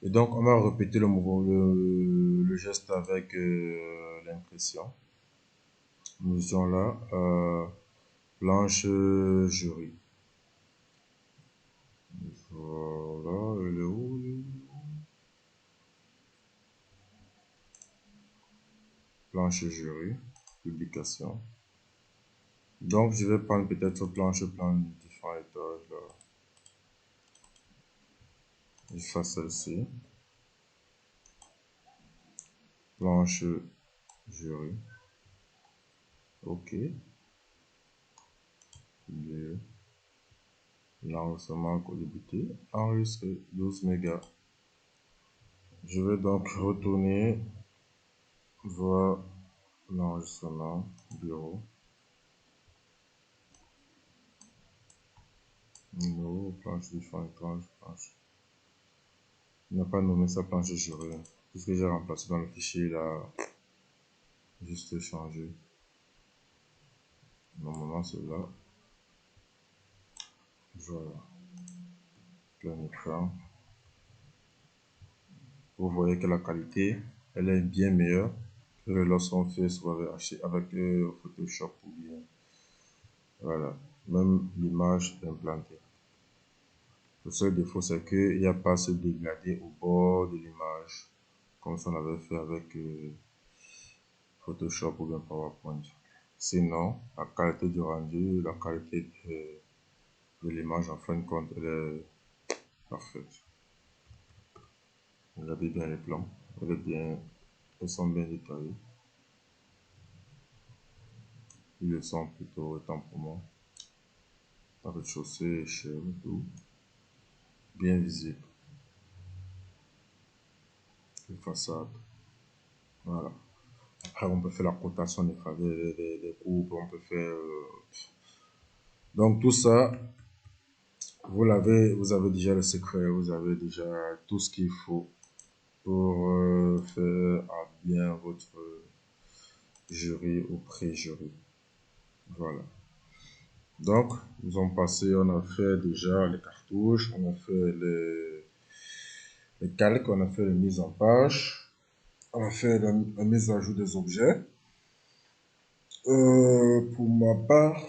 Et donc, on va répéter le geste avec l'impression. Nous sommes là, planche jury. Voilà, elle est où? Planche jury, publication. Donc, je vais prendre peut-être planche plan différents étages là. Je fais celle-ci. Planche jury. OK. Publier. L'enregistrement pour débuter. Enregistrer 12 mégas. Je vais donc retourner voir l'enregistrement bureau. Numéro, planche différentes planche. Il n'a pas nommé sa planche jurée. Tout ce que j'ai remplacé dans le fichier là, juste changer. Normalement c'est là. Voilà. Plein écran. Vous voyez que la qualité, elle est bien meilleure que lorsqu'on fait soit avec Photoshop ou bien. Voilà. Même l'image implantée. Le seul défaut, c'est qu'il n'y a pas ce dégradé au bord de l'image, comme ça on avait fait avec Photoshop ou bien PowerPoint. Sinon, la qualité du rendu, la qualité de l'image, en fin de compte, elle est parfaite. Regardez bien les plans, elles sont bien détaillées. Ils le sont plutôt autant pour moi. Rez-de-chaussée, échelle, tout. Bien visible. Les façades. Voilà. Après, on peut faire la cotation des coupes, on peut faire. Donc, tout ça, vous avez déjà le secret, vous avez déjà tout ce qu'il faut pour faire bien votre jury ou pré-jury. Voilà. Donc, nous avons passé, on a fait déjà les cartouches, on a fait les calques, on a fait les mises en page, on a fait la mise à jour des objets. Pour ma part,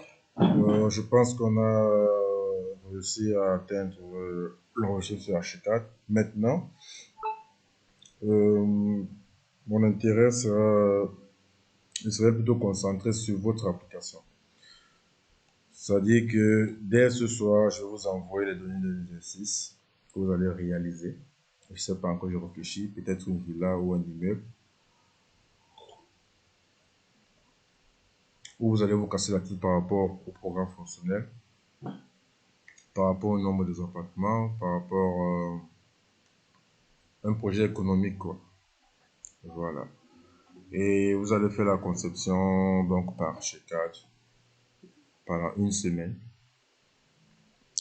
je pense qu'on a réussi à atteindre l'enregistrement sur H4. Maintenant, mon intérêt sera, je serai plutôt concentré sur votre application. C'est-à-dire que dès ce soir, je vais vous envoyer les données de l'exercice que vous allez réaliser. Je ne sais pas encore, je réfléchis, peut-être une villa ou un immeuble, où vous allez vous casser la tête par rapport au programme fonctionnel, par rapport au nombre des appartements, par rapport à un projet économique, quoi. Voilà. Et vous allez faire la conception donc par H4 pendant une semaine.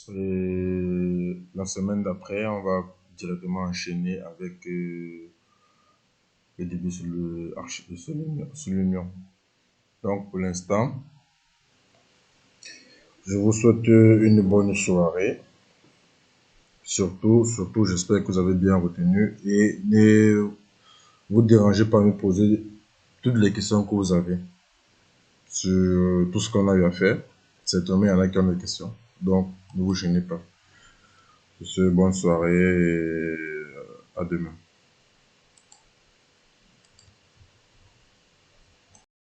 Et la semaine d'après, on va directement enchaîner avec le début sur l'union. Donc pour l'instant, je vous souhaite une bonne soirée. Surtout, j'espère que vous avez bien retenu et ne vous dérangez pas à me poser toutes les questions que vous avez sur tout ce qu'on a eu à faire. Certainement, il y en a qui ont des questions. Donc, ne vous gênez pas. Bonne soirée et à demain.